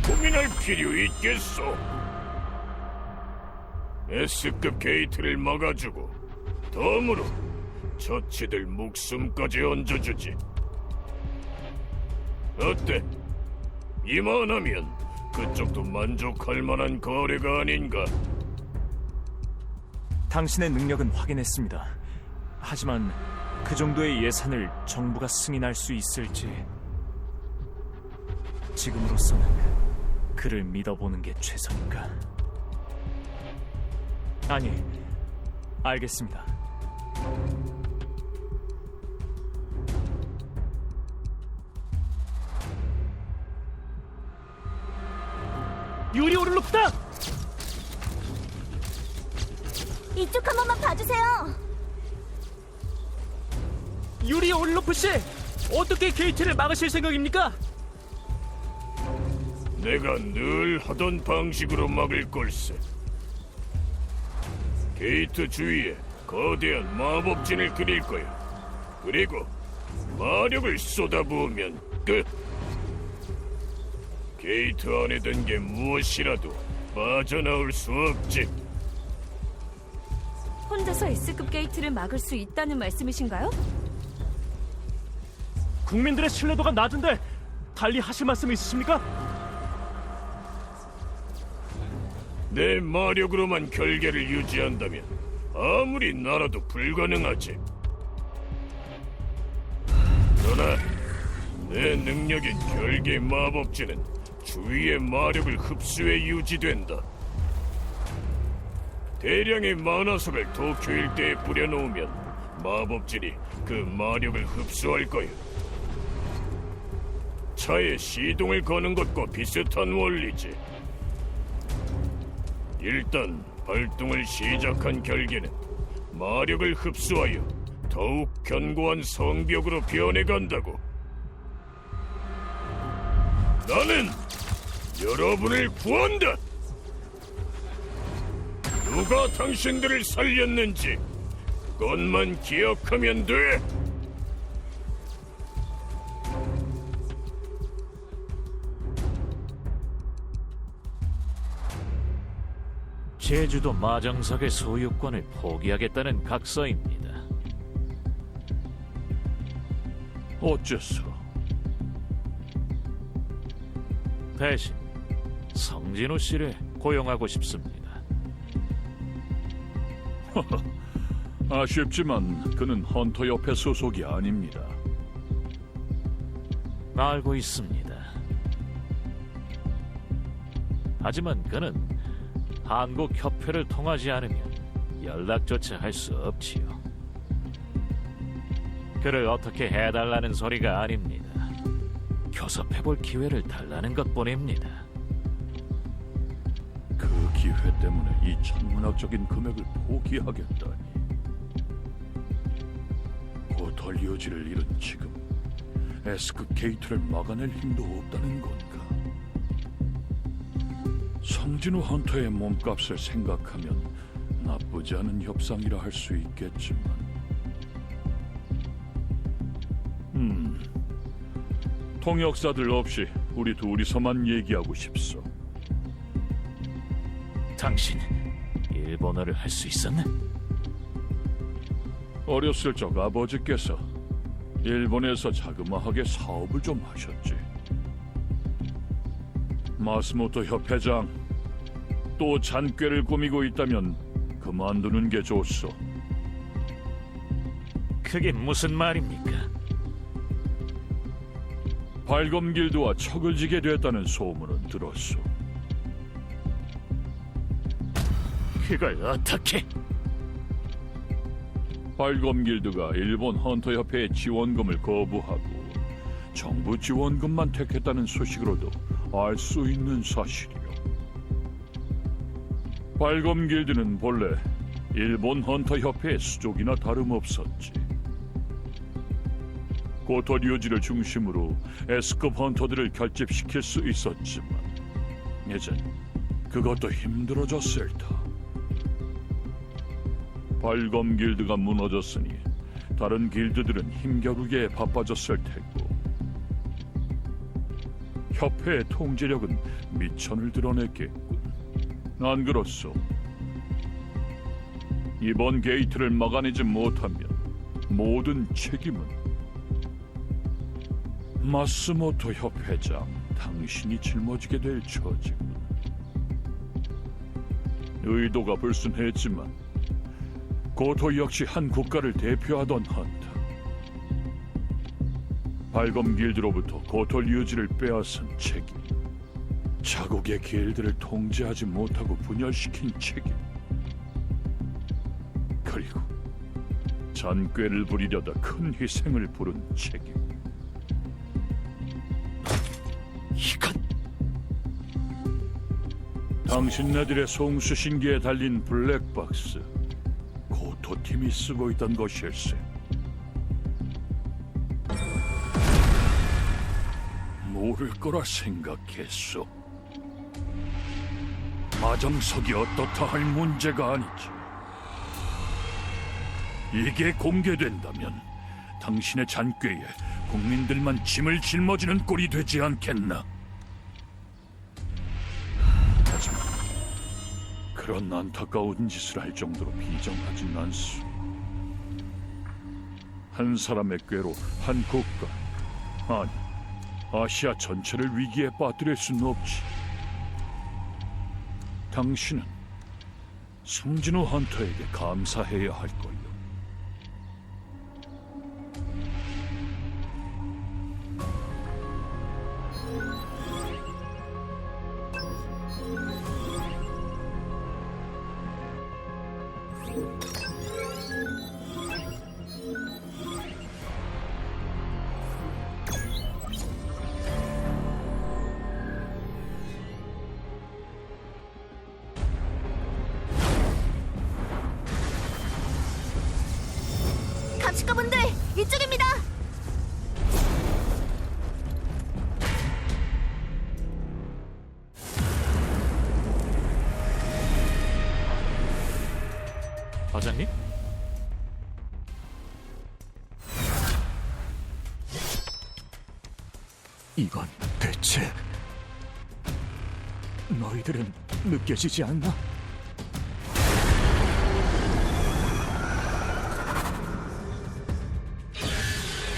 고민할 필요 있겠소. S급 게이트를 막아주고 덤으로 저치들 목숨까지 얹어주지. 어때? 이만하면 그쪽도 만족할 만한 거래가 아닌가? 당신의 능력은 확인했습니다. 하지만 그 정도의 예산을 정부가 승인할 수 있을지 지금으로서는 그를 믿어보는 게 최선인가? 아니, 알겠습니다. 유리 오를로프다! 이쪽 한 번만 봐주세요. 유리 오를로프 씨, 어떻게 게이트를 막으실 생각입니까? 내가 늘 하던 방식으로 막을 걸세. 게이트 주위에 거대한 마법진을 그릴 거야. 그리고 마력을 쏟아부으면 끝. 게이트 안에 든 게 무엇이라도 빠져나올 수 없지. 혼자서 S급 게이트를 막을 수 있다는 말씀이신가요? 국민들의 신뢰도가 낮은데 달리 하실 말씀 있으십니까? 내 마력으로만 결계를 유지한다면 아무리 나라도 불가능하지. 그러나 내 능력인 결계 마법진은 주위의 마력을 흡수해 유지된다. 대량의 만화석을 도쿄 일대에 뿌려놓으면 마법진이 그 마력을 흡수할 거야. 차에 시동을 거는 것과 비슷한 원리지. 일단 발동을 시작한 결계는 마력을 흡수하여 더욱 견고한 성벽으로 변해간다고. 나는 여러분을 구한다. 누가 당신들을 살렸는지 그것만 기억하면 돼. 제주도 마정석의 소유권을 포기하겠다는 각서입니다. 어째서? 대신 성진우 씨를 고용하고 싶습니다. 아쉽지만 그는 헌터 협회 소속이 아닙니다. 알고 있습니다. 하지만 그는 한국 협회를 통하지 않으면 연락조차 할 수 없지요. 그를 어떻게 해달라는 소리가 아닙니다. 교섭해볼 기회를 달라는 것뿐입니다. 그 기회 때문에 이 천문학적인 금액을 포기하겠다니. 고털리오지를 잃은 지금 S급 게이트를 막아낼 힘도 없다는 건가? 성진우 헌터의 몸값을 생각하면 나쁘지 않은 협상이라 할 수 있겠지만 통역사들 없이 우리 둘이서만 얘기하고 싶소. 당신 일본어를 할 수 있었나? 어렸을 적 아버지께서 일본에서 자그마하게 사업을 좀 하셨지. 마스모토 협회장, 또 잔꾀를 꾸미고 있다면 그만두는 게 좋소. 그게 무슨 말입니까? 발검길드와 척을 지게 됐다는 소문은 들었소. 그걸 어떻게? 발검길드가 일본 헌터협회의 지원금을 거부하고 정부 지원금만 택했다는 소식으로도 알 수 있는 사실이요. 발검길드는 본래 일본 헌터협회의 수족이나 다름없었지. 고토 류지를 중심으로 S급 헌터들을 결집시킬 수 있었지만 이젠 그것도 힘들어졌을 터. 발검 길드가 무너졌으니 다른 길드들은 힘겨루기에 바빠졌을 테고 협회의 통제력은 미천을 드러냈겠군. 안 그렇소? 이번 게이트를 막아내지 못하면 모든 책임은 마스모토 협회장 당신이 짊어지게 될 처지군. 의도가 불순했지만 고토 역시 한 국가를 대표하던 헌터. 발검 길드로부터 고토 류지를 빼앗은 책임, 자국의 길드를 통제하지 못하고 분열시킨 책임, 그리고 잔꾀를 부리려다 큰 희생을 부른 책임. 이건 당신네들의 송수신기에 달린 블랙박스, 고토팀이 쓰고 있던 것일세. 모를 거라 생각했소. 마정석이 어떻다 할 문제가 아니지. 이게 공개된다면 당신의 잔꾀에 국민들만 짐을 짊어지는 꼴이 되지 않겠나? 하지만 그런 안타까운 짓을 할 정도로 비정하진 않소. 한 사람의 꾀로 한 국가, 아니 아시아 전체를 위기에 빠뜨릴 수는 없지. 당신은 성진우 헌터에게 감사해야 할 걸요. 감식가분들 이쪽입니다. 과장님? 이건 대체 너희들은 느껴지지 않나?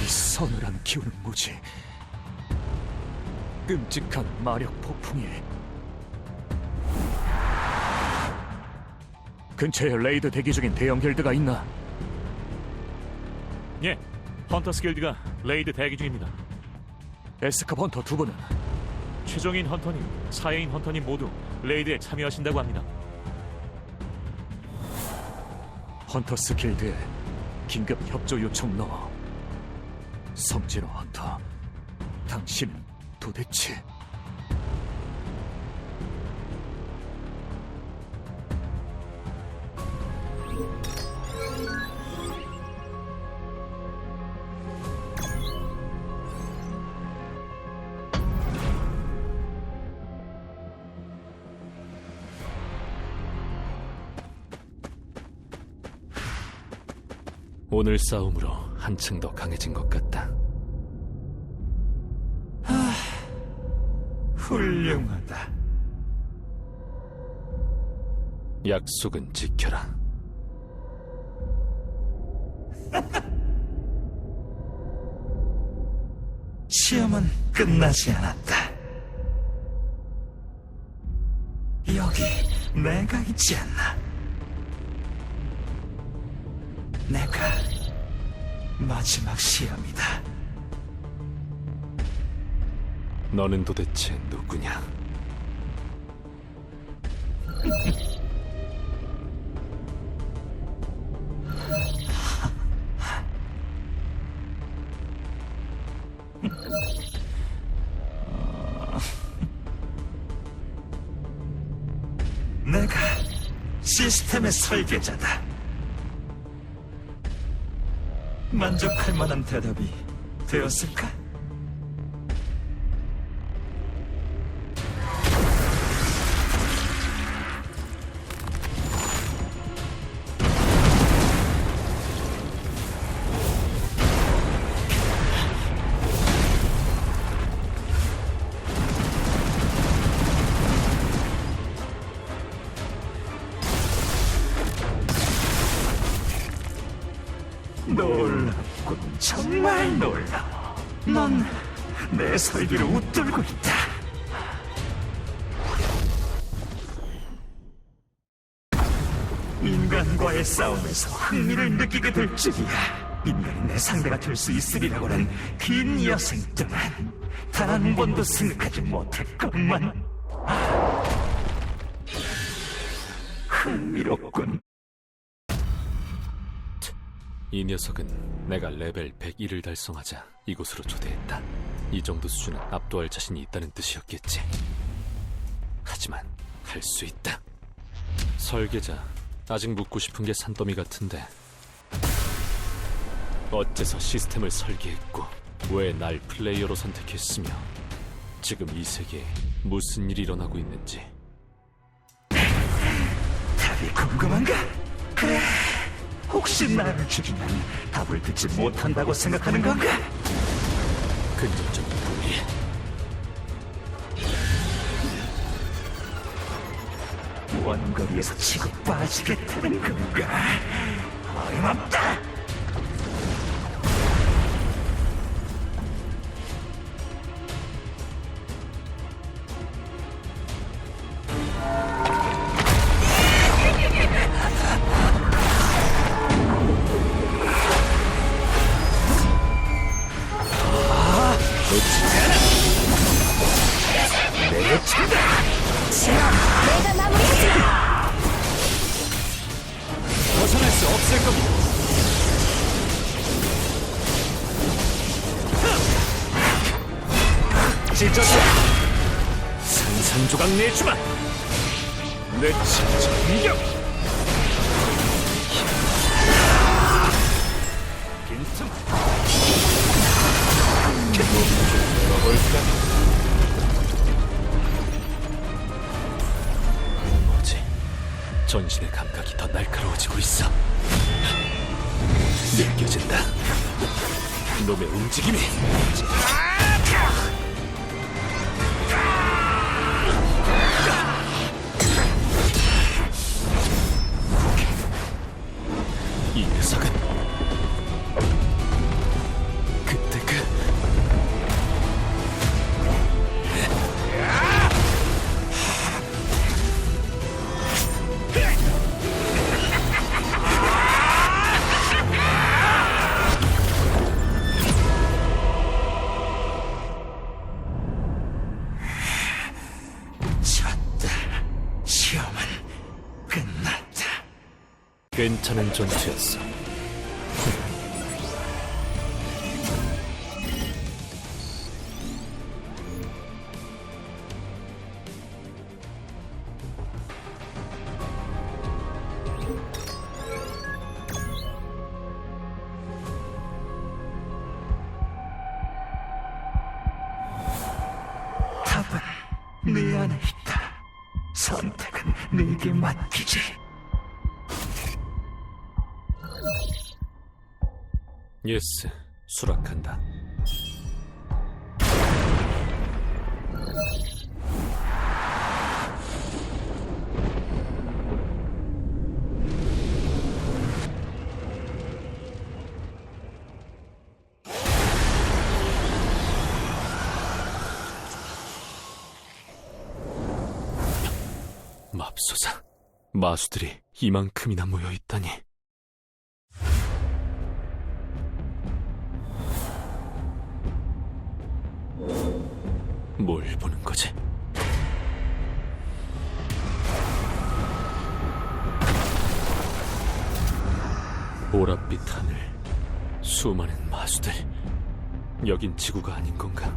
이 서늘한 기운은 뭐지? 끔찍한 마력 폭풍이. 근처에 레이드 대기 중인 대형 길드가 있나? 예, 헌터스 길드가 레이드 대기 중입니다. S급 헌터 두 분은? 최종인 헌터님, 사회인 헌터님 모두 레이드에 참여하신다고 합니다. 헌터스 길드에 긴급 협조 요청 넣어. 성진호 헌터, 당신은 도대체... 오늘 싸움으로 한층 더 강해진 것 같다. 훌륭하다. 약속은 지켜라. 시험은 끝나지 않았다. 여기 내가 있지 않나? 내가 마지막 시험이다. 너는 도대체 누구냐? 내가 시스템의 설계자다. 만족할 만한 대답이 되었을까? 놀랍군, 정말 놀라워. 넌 내 설계를 웃돌고 있다. 인간과의 싸움에서 흥미를 느끼게 될 줄이야. 인간이 내 상대가 될 수 있으리라고는 긴 여생 동안 단 한 번도 생각하지 못했건만. 흥미롭군. 이 녀석은 내가 레벨 101을 달성하자 이곳으로 초대했다. 이 정도 수준은 압도할 자신이 있다는 뜻이었겠지. 하지만 할 수 있다. 설계자, 아직 묻고 싶은 게 산더미 같은데 어째서 시스템을 설계했고 왜 날 플레이어로 선택했으며 지금 이 세계에 무슨 일이 일어나고 있는지. 답이 궁금한가? 그래, 혹시 나를 죽이면 답을 듣지 못한다고 생각하는 건가? 근접적인 논리. 원거리에서 치고 빠지겠다는 건가? 어림없다! 내가 마무리하지. 벗어날 수 없을 겁니다. 찢어져! 산산조각 내주마! 내 진짜 공격! 빈틈! 열어볼까? 뭐지? 전신의 감각이 더 날카로워지고 있어. 느껴진다. 놈의 움직임이. 이 녀석은 그때 시험은 끝났다. 괜찮은 전투였어. 답은 네 안에 있다. 선택은 네게 맡기지. 예스, 수락한다. 맙소사, 마수들이 이만큼이나 모여있다니. 뭘 보는 거지? 보랏빛 하늘, 수많은 마수들. 여긴 지구가 아닌 건가?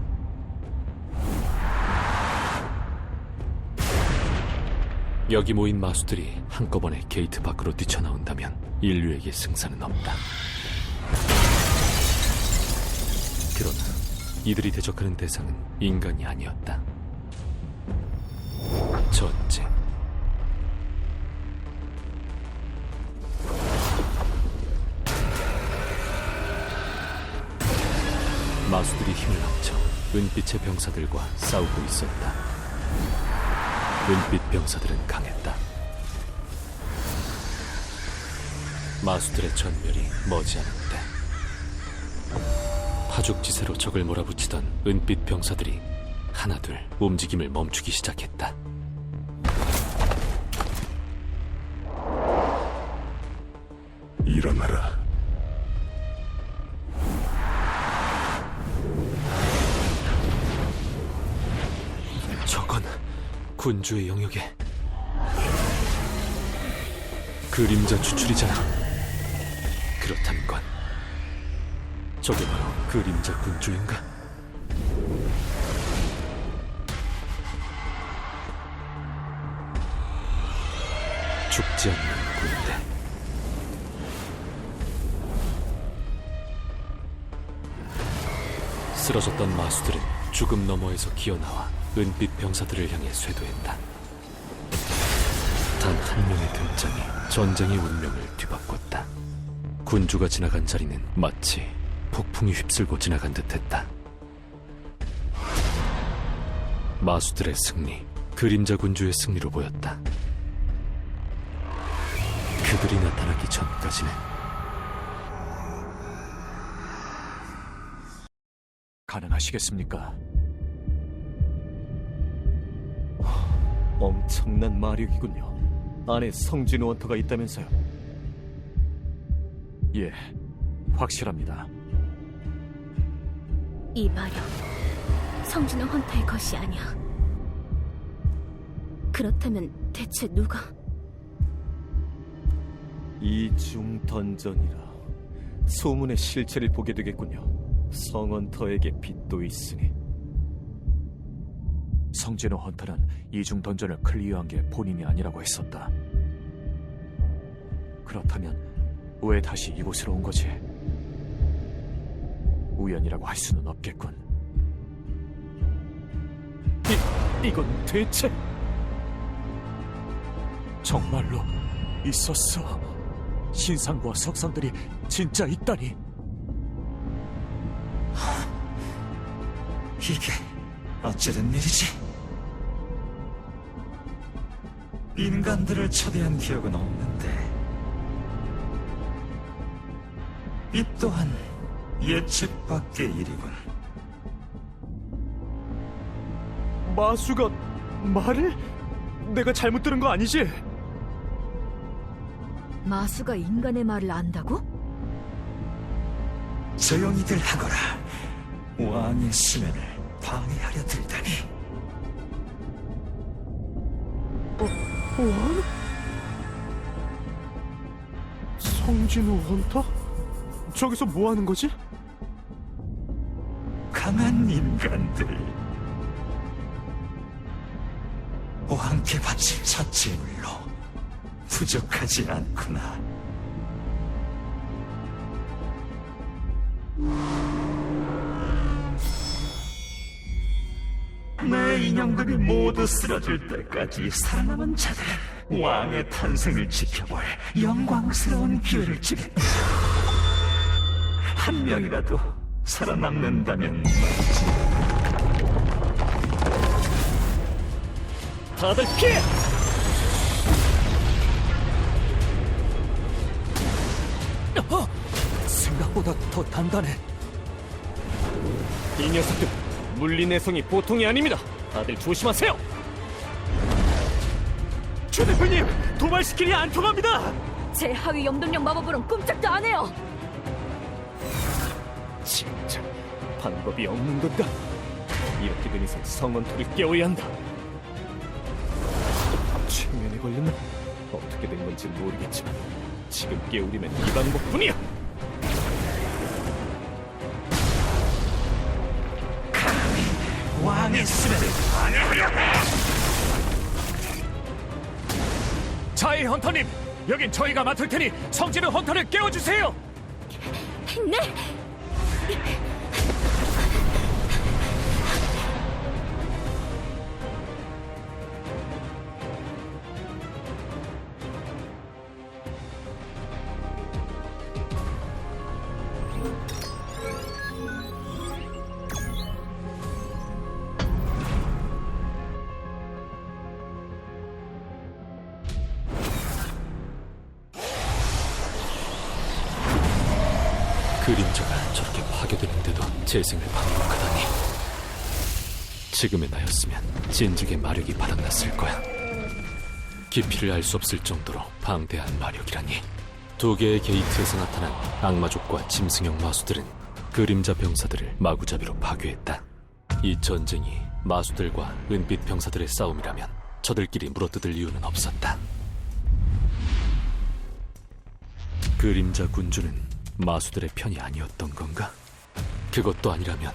여기 모인 마수들이 한꺼번에 게이트 밖으로 뛰쳐나온다면 인류에게 승산은 없다. 그러나 이들이 대적하는 대상은 인간이 아니었다. 전쟁. 마수들이 힘을 합쳐 은빛의 병사들과 싸우고 있었다. 은빛 병사들은 강했다. 마수들의 전멸이 머지않았대. 파죽지세로 적을 몰아붙이던 은빛 병사들이 하나둘 움직임을 멈추기 시작했다. 일어나라. 저건 군주의 영역에 그림자 추출이잖아. 그렇다는 건 저게 바로 그림자 군주인가? 죽지 않는 군대. 쓰러졌던 마수들은 죽음 너머에서 기어나와 은빛 병사들을 향해 쇄도했다. 단 한 명의 등장이 전쟁의 운명을 뒤바꿨다. 군주가 지나간 자리는 마치 폭풍이 휩쓸고 지나간 듯했다. 마수들의 승리, 그림자 군주의 승리로 보였다. 그들이 나타나기 전까지는 가능하시겠습니까? 엄청난 마력이군요. 안에 성진우 헌터가 있다면서요. 예, 확실합니다. 이 마력, 성진우 헌터의 것이 아니야. 그렇다면 대체 누가? 이중 던전이라 소문의 실체를 보게 되겠군요. 성헌터에게 빚도 있으니. 성진호 헌터는 이중 던전을 클리어한 게 본인이 아니라고 했었다. 그렇다면 왜 다시 이곳으로 온 거지? 우연이라고 할 수는 없겠군. 이건 대체 정말로 있었어. 신상과 석상들이 진짜 있다니. 이게 어찌된 일이지? 인간들을 초대한 기억은 없는데 이 또한 예측 밖의 일이군. 마수가 말을? 내가 잘못 들은 거 아니지? 마수가 인간의 말을 안다고? 조용히들 하거라. 왕의 수면을 방해하려 들다니. 왕? 성진우 헌터? 저기서 뭐 하는 거지? 강한 인간들, 왕께 바칠 첫 제물로 부족하지 않구나. 내 인형들이 모두 쓰러질 때까지 살아남은 자들은 왕의 탄생을 지켜볼 영광스러운 기회를 주겠다. 한 명이라도 살아남는다면 말이지. 다들 피해! 생각보다 더 단단해. 이 녀석들 물리 내성이 보통이 아닙니다. 다들 조심하세요. 최 대표님, 도발 스킬이 안 통합니다. 제 하위 염동력 마법으론 꼼짝도 안 해요. 진짜 방법이 없는 건가? 이렇게 된 이상 성헌터를 깨워야 한다. 최면에 걸리면 어떻게 된 건지 모르겠지만 지금 깨우리면 이 방법뿐이야. 왕의 수면을 방해하려다. 자이 헌터님, 여긴 저희가 맡을 테니 성진우 헌터를 깨워주세요. 네! 그림자가 저렇게 파괴되는데도 재생을 반복하다니. 지금의 나였으면 진즉의 마력이 바닥났을 거야. 깊이를 알 수 없을 정도로 방대한 마력이라니. 두 개의 게이트에서 나타난 악마족과 짐승형 마수들은 그림자 병사들을 마구잡이로 파괴했다. 이 전쟁이 마수들과 은빛 병사들의 싸움이라면 저들끼리 물어뜯을 이유는 없었다. 그림자 군주는 마수들의 편이 아니었던 건가? 그것도 아니라면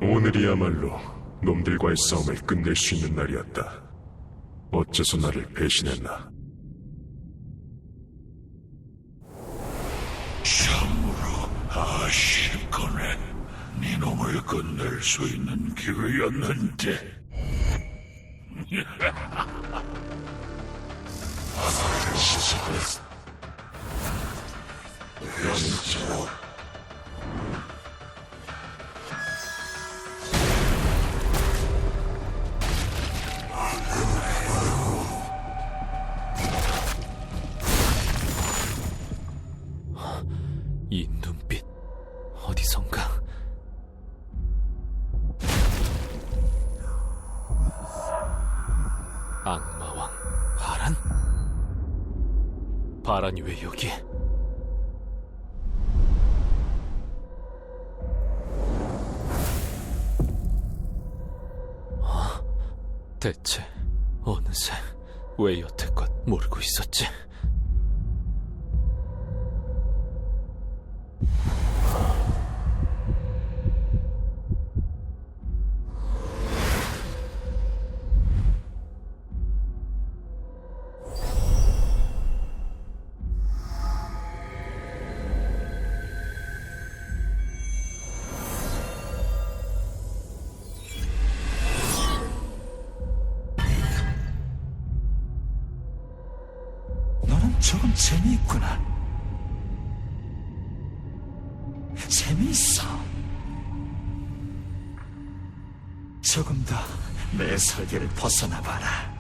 내분? 오늘이야말로 놈들과의 싸움을 끝낼 수 있는 날이었다. 어째서 나를 배신했나? 참으로 아쉽거네. 네 놈을 끝낼 수 있는 기회였는데. 이 눈빛 어디선가? 악마왕 바란? 바란이 왜 여기에? 대체 어느새 왜 여태껏 모르고 있었지? 조금 재미있구나. 재미있어. 조금 더 내 설계를 벗어나봐라.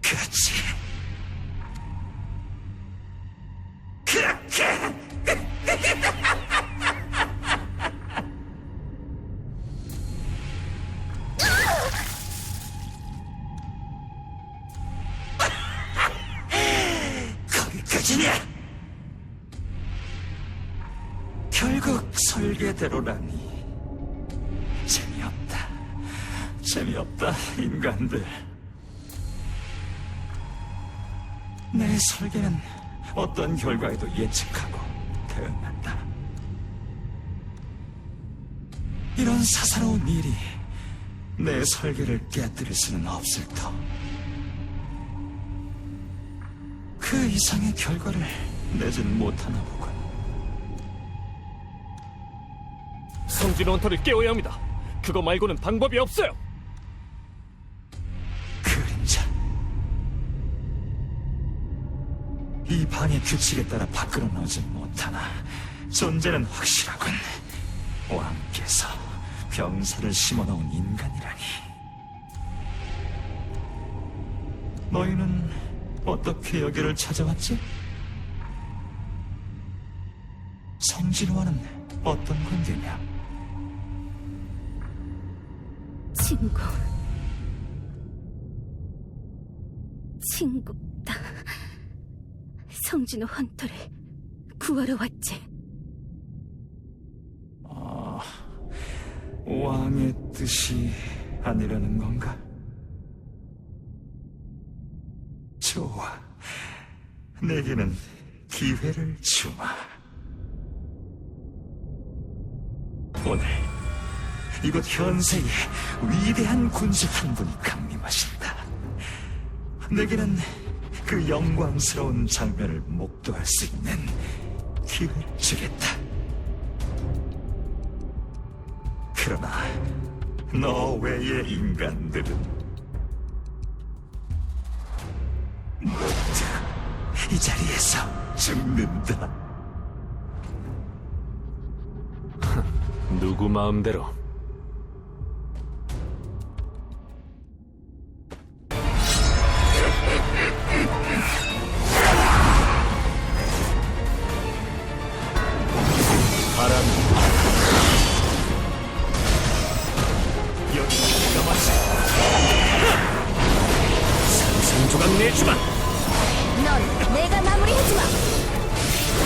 그렇지. 그렇게. 거기까지냐? 결국 설계대로라니. 재미없다. 재미없다, 인간들. 내 설계는 어떤 결과에도 예측하고 대응한다. 이런 사사로운 일이 내 설계를 깨뜨릴 수는 없을 터. 그 이상의 결과를 내진 못하나 보군. 성진 원터를 깨워야 합니다. 그거 말고는 방법이 없어요. 그림자. 이 방의 규칙에 따라 밖으로 나오지 못하나 존재는 확실하군. 왕께서 병사를 심어놓은 인간이라니. 너희는 어떻게 여기를 찾아왔지? 성진화는 어떤 관계냐? 친구다. 성진호 헌터를 구하러 왔지. 왕의 뜻이 아니라는 건가? 좋아. 내게는 기회를 주마. 오늘 이곳 현세에 위대한 군주 한 분이 강림하신다. 내게는 그 영광스러운 장면을 목도할 수 있는 기회를 주겠다. 그러나 너 외의 인간들은 모두 이 자리에서 죽는다. 누구 마음대로. 바람 여기 남았어. 산산조각 내주마. 넌 내가 마무리해주마.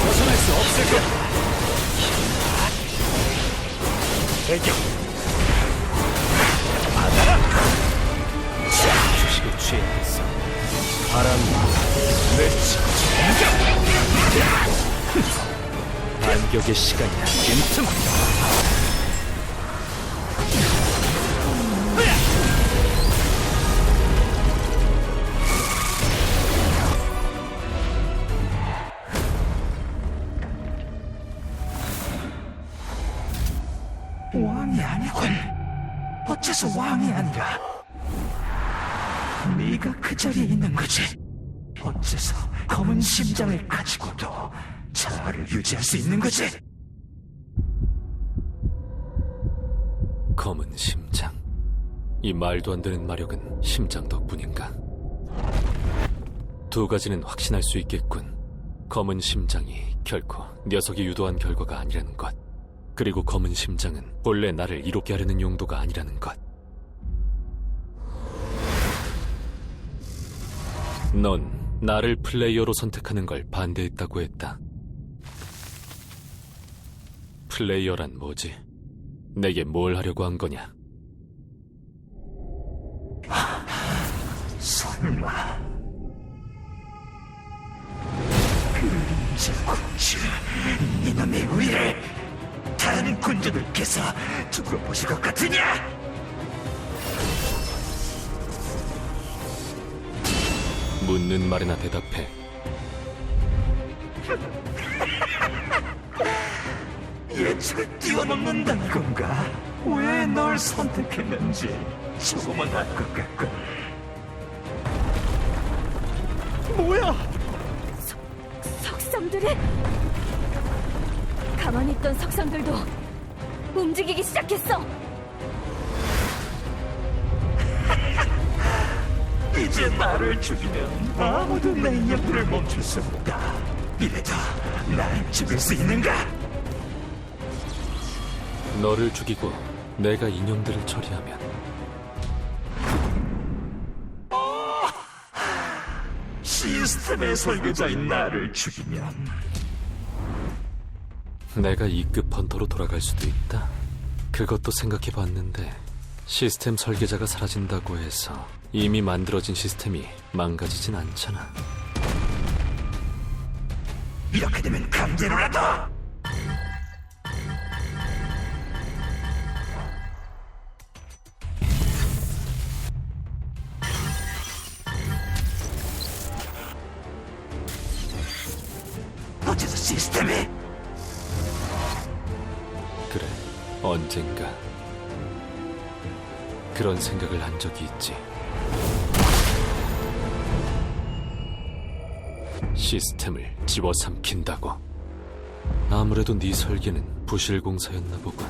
벗어날 수 없을 거야. 대격 받아라. 주식에 취해있어. 바람 내치 반격의 시간이야. 빈틈. 왕이 아니군. 어째서 왕이 아니라 네가 그 자리에 있는 거지. 어째서 검은 심장을 가지고도 자아를 유지할 수 있는 거지. 검은 심장. 이 말도 안 되는 마력은 심장 덕분인가? 두 가지는 확신할 수 있겠군. 검은 심장이 결코 녀석이 유도한 결과가 아니라는 것. 그리고 검은 심장은 본래 나를 이롭게 하려는 용도가 아니라는 것. 넌 나를 플레이어로 선택하는 걸 반대했다고 했다. 플레이어란 뭐지? 내게 뭘 하려고 한 거냐? 설마 그림자 군주 이놈의 위를 다른 군주들께서 두고 보실 것 같으냐? 묻는 말에나 대답해. 예측을 뛰어넘는다는 건가? 왜 널 선택했는지 조금은 알 것 같군. 뭐야? 석상들이? 가만히 있던 석상들도 움직이기 시작했어. 이제 나를 죽이면 아무도 내 인형들을 멈출 수 없다. 이래도 날 죽일 수 있는가? 너를 죽이고 내가 인형들을 처리하면 시스템의 설계자인 나를 죽이면 내가 2급 헌터로 돌아갈 수도 있다. 그것도 생각해봤는데 시스템 설계자가 사라진다고 해서 이미 만들어진 시스템이 망가지진 않잖아. 이렇게 되면 강제로라도 어째서 시스템이 그래, 언젠가 그런 생각을 한 적이 있지. 시스템을 집어삼킨다고. 아무래도 네 설계는 부실공사였나 보군.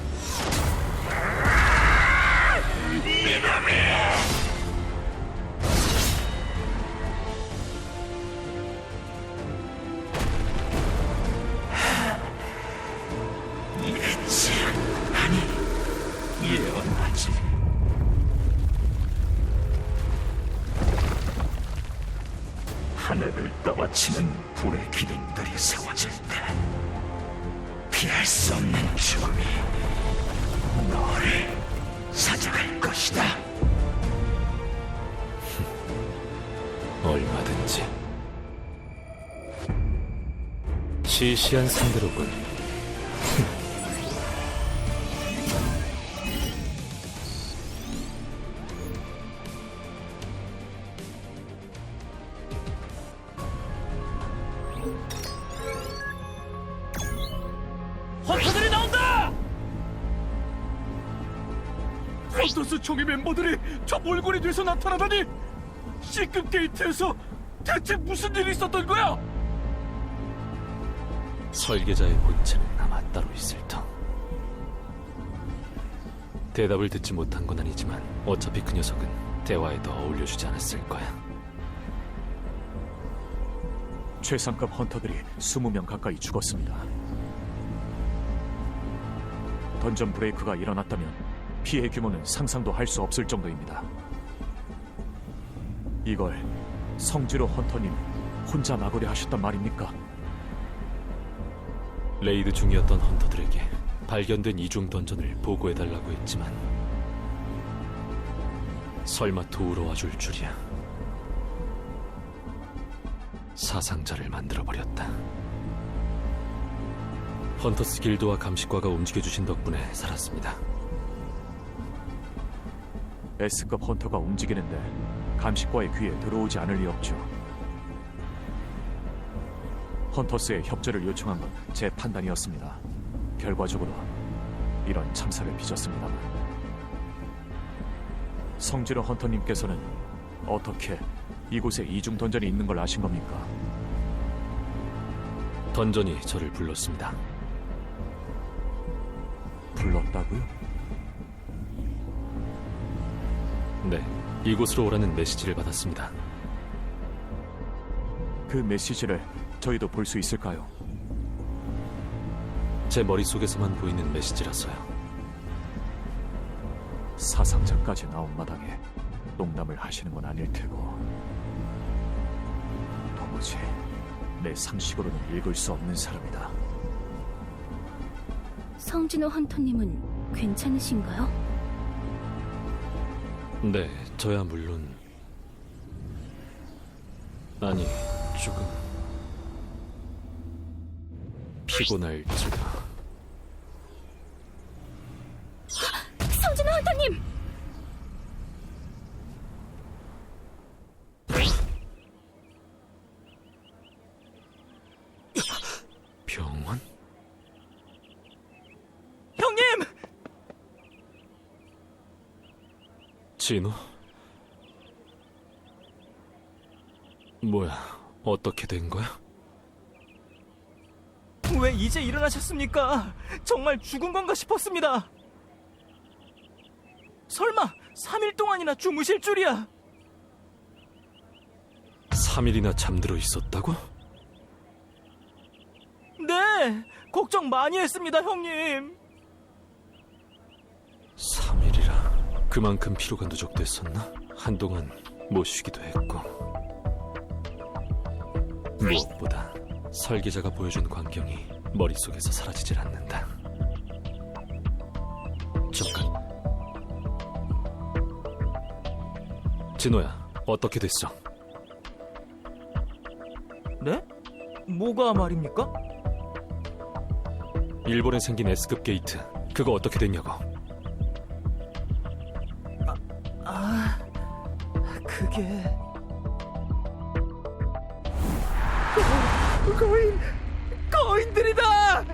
예측 아니 예언하지. 하늘을 떠받치는 불의 기둥들이 세워질 때 피할 수 없는 죽음이 너를 찾아갈 것이다. 얼마든지. 시시한 상대로군. 헌터들이 나온다! 헌터스 총의 멤버들이 저 몰골이 돼서 나타나다니! C급 게이트에서 대체 무슨 일이 있었던 거야? 설계자의 본체는 아마 따로 있을 터. 대답을 듣지 못한 건 아니지만 어차피 그 녀석은 대화에 더 어울려주지 않았을 거야. 최상급 헌터들이 20명 가까이 죽었습니다. 던전 브레이크가 일어났다면 피해 규모는 상상도 할 수 없을 정도입니다. 이걸 성지로 헌터님 혼자 막으려 하셨단 말입니까? 레이드 중이었던 헌터들에게 발견된 이중 던전을 보고해달라고 했지만 설마 도우러 와줄 줄이야. 사상자를 만들어버렸다. 헌터스 길드와 감식과가 움직여주신 덕분에 살았습니다. S급 헌터가 움직이는데 감식과의 귀에 들어오지 않을 리 없죠. 헌터스의 협조를 요청한 건 제 판단이었습니다. 결과적으로 이런 참사를 빚었습니다만 성지로 헌터님께서는 어떻게 이곳에 이중 던전이 있는 걸 아신 겁니까? 던전이 저를 불렀습니다. 불렀다고요? 네, 이곳으로 오라는 메시지를 받았습니다. 그 메시지를 저희도 볼 수 있을까요? 제 머릿속에서만 보이는 메시지라서요. 사상자까지 나온 마당에 농담을 하시는 건 아닐 테고 도무지 내 상식으로는 읽을 수 없는 사람이다. 성진호 헌터님은 괜찮으신가요? 네, 저야 물론 아니, 조금 피곤할지도. 성진호 헌터님! 병원? 형님! 진호? 뭐야, 어떻게 된 거야? 왜 이제 일어나셨습니까? 정말 죽은 건가 싶었습니다. 설마 3일 동안이나 주무실 줄이야. 3일이나 잠들어 있었다고? 네, 걱정 많이 했습니다, 형님. 3일이라 그만큼 피로가 누적됐었나? 한동안 못 쉬기도 했고. 무엇보다 설계자가 보여준 광경이 머릿속에서 사라지질 않는다. 잠깐. 진호야, 어떻게 됐어? 네? 뭐가 말입니까? 일본에 생긴 S급 게이트, 그거 어떻게 됐냐고. 그게... 거인들이다!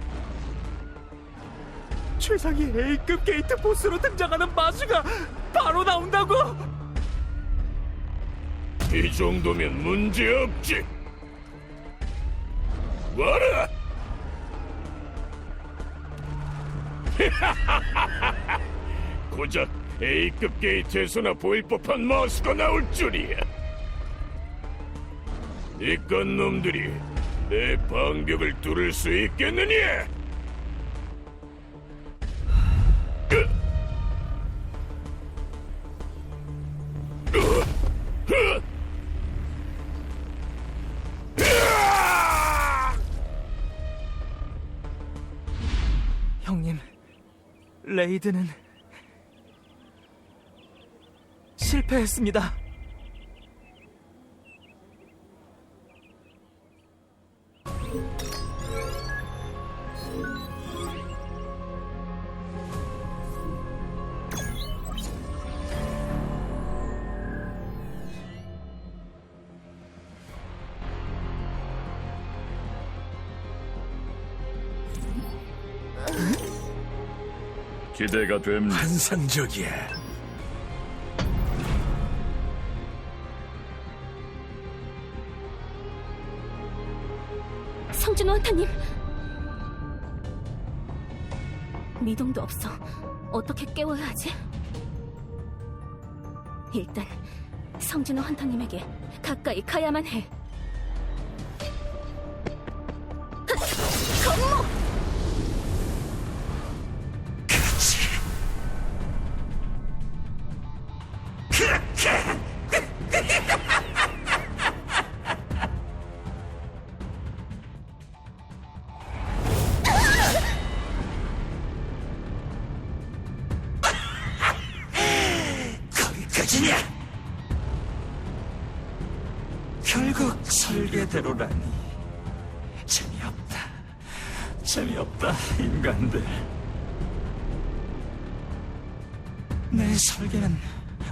최상위 A급 게이트 보스로 등장하는 마수가 바로 나온다고! 이 정도면 문제없지. 와라! 고작 A급 게이트에서나 보일 법한 마수가 나올 줄이야. 이깟 놈들이 내 방벽을 뚫을 수 있겠느냐? 형님, 레이드는 실패했습니다. 기대가 됩니다. 환상적이야. 성진호 헌터님! 미동도 없어. 어떻게 깨워야 하지? 일단 성진호 헌터님에게 가까이 가야만 해. 건모! 거기까지냐? 결국 설계대로라니. 재미없다, 인간들. 내 설계는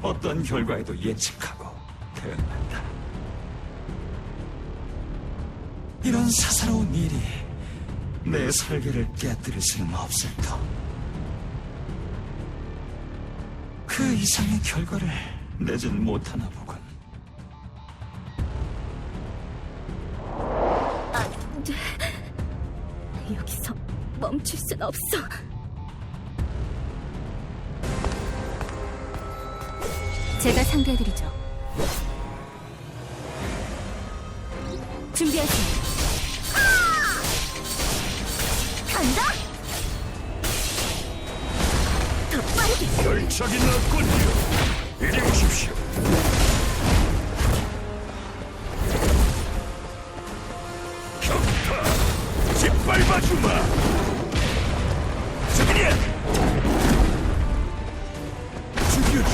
어떤 결과에도 예측하고 대응한다. 이런 사사로운 일이 내 설계를 깨뜨릴 수는 없을 터. 그 이상의 결과를 내진 못하나 보군. 안 돼. 여기서 멈출 순 없어. 제가 상대해드리죠. 준비하세요. 간다! 더 빠르게! 열척이 났군요. 이리 오십시오. 격파! 짓밟아주마! 저기냐! 죽여줘!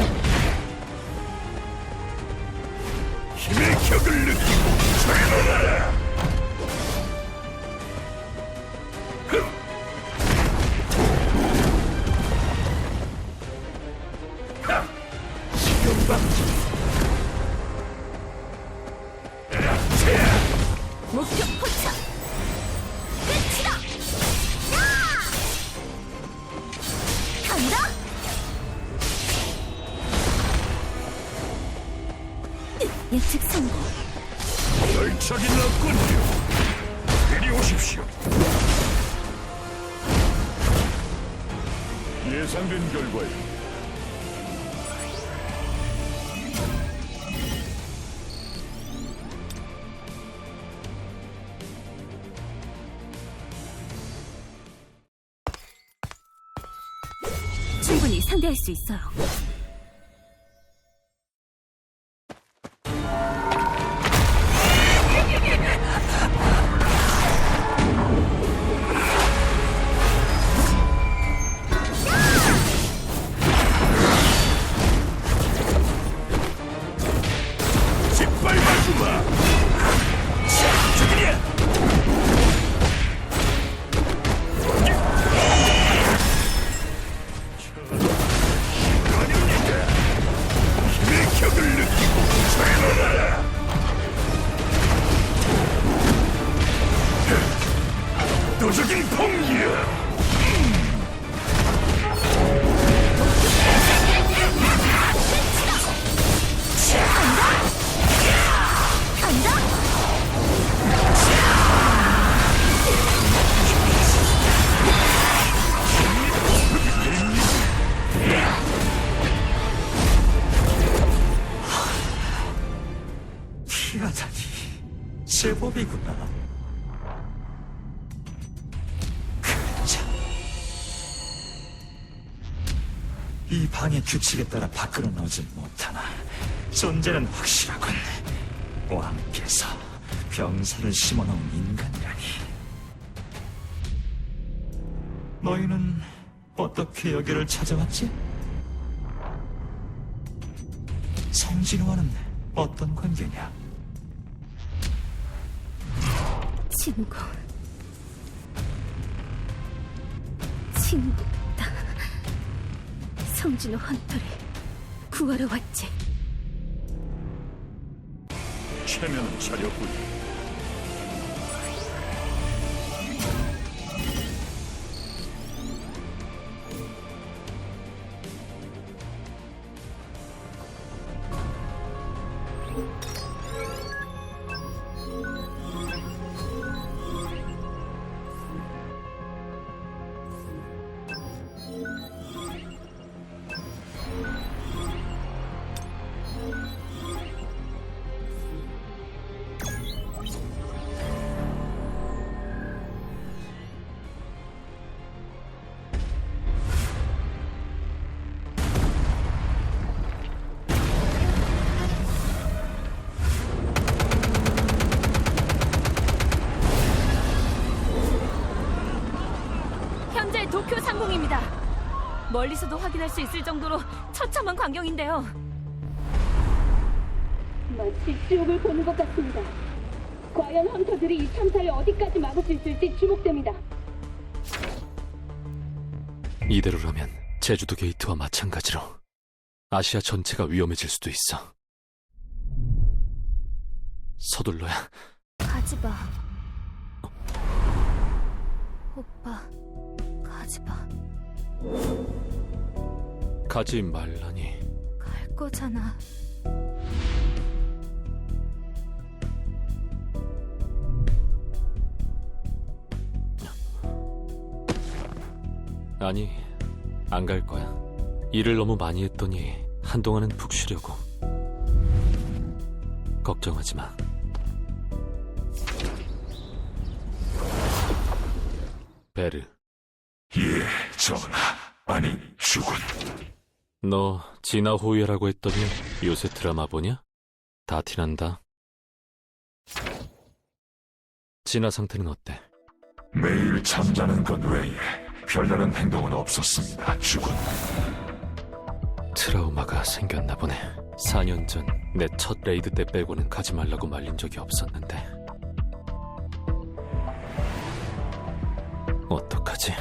힘의 격을 느끼고 절망하라! 목표 포착! 끝이다! 간다! 예측 성공. 열척이 났군요. 이리 오십시오. 예상된 결과에 충분히 상대할 수 있어요. 짓밟아주마! 저기냐! 힘의 격을 느끼고 절망하라! 압도적인 폭력! 피하다니 제법이구나. 그자, 이 방의 규칙에 따라 밖으로 나오지 못하나 존재는 확실하군. 왕께서 병사를 심어놓은 인간이라니. 너희는 어떻게 여기를 찾아왔지? 성진호와는 어떤 관계냐? 친구다. 성진호 헌터를 구하러 왔지. 체면은 차렸군요. 멀리서도 확인할 수 있을 정도로 처참한 광경인데요. 마치 지옥을 보는 것 같습니다. 과연 헌터들이 이 참사를 어디까지 막을 수 있을지 주목됩니다. 이대로라면 제주도 게이트와 마찬가지로 아시아 전체가 위험해질 수도 있어. 서둘러야. 가지마. 오빠, 가지마. 가지 말라니. 갈 거잖아. 아니, 안 갈 거야. 일을 너무 많이 했더니 한동안은 푹 쉬려고. 걱정하지 마. 베르. 예, 전하. 아니, 주군. 너 진화 호위라고 했더니 요새 드라마 보냐? 다 티난다. 진화 상태는 어때? 매일 잠자는 것 외에 별다른 행동은 없었습니다, 주군. 트라우마가 생겼나 보네. 4년 전 내 첫 레이드 때 빼고는 가지 말라고 말린 적이 없었는데. 어떡하지?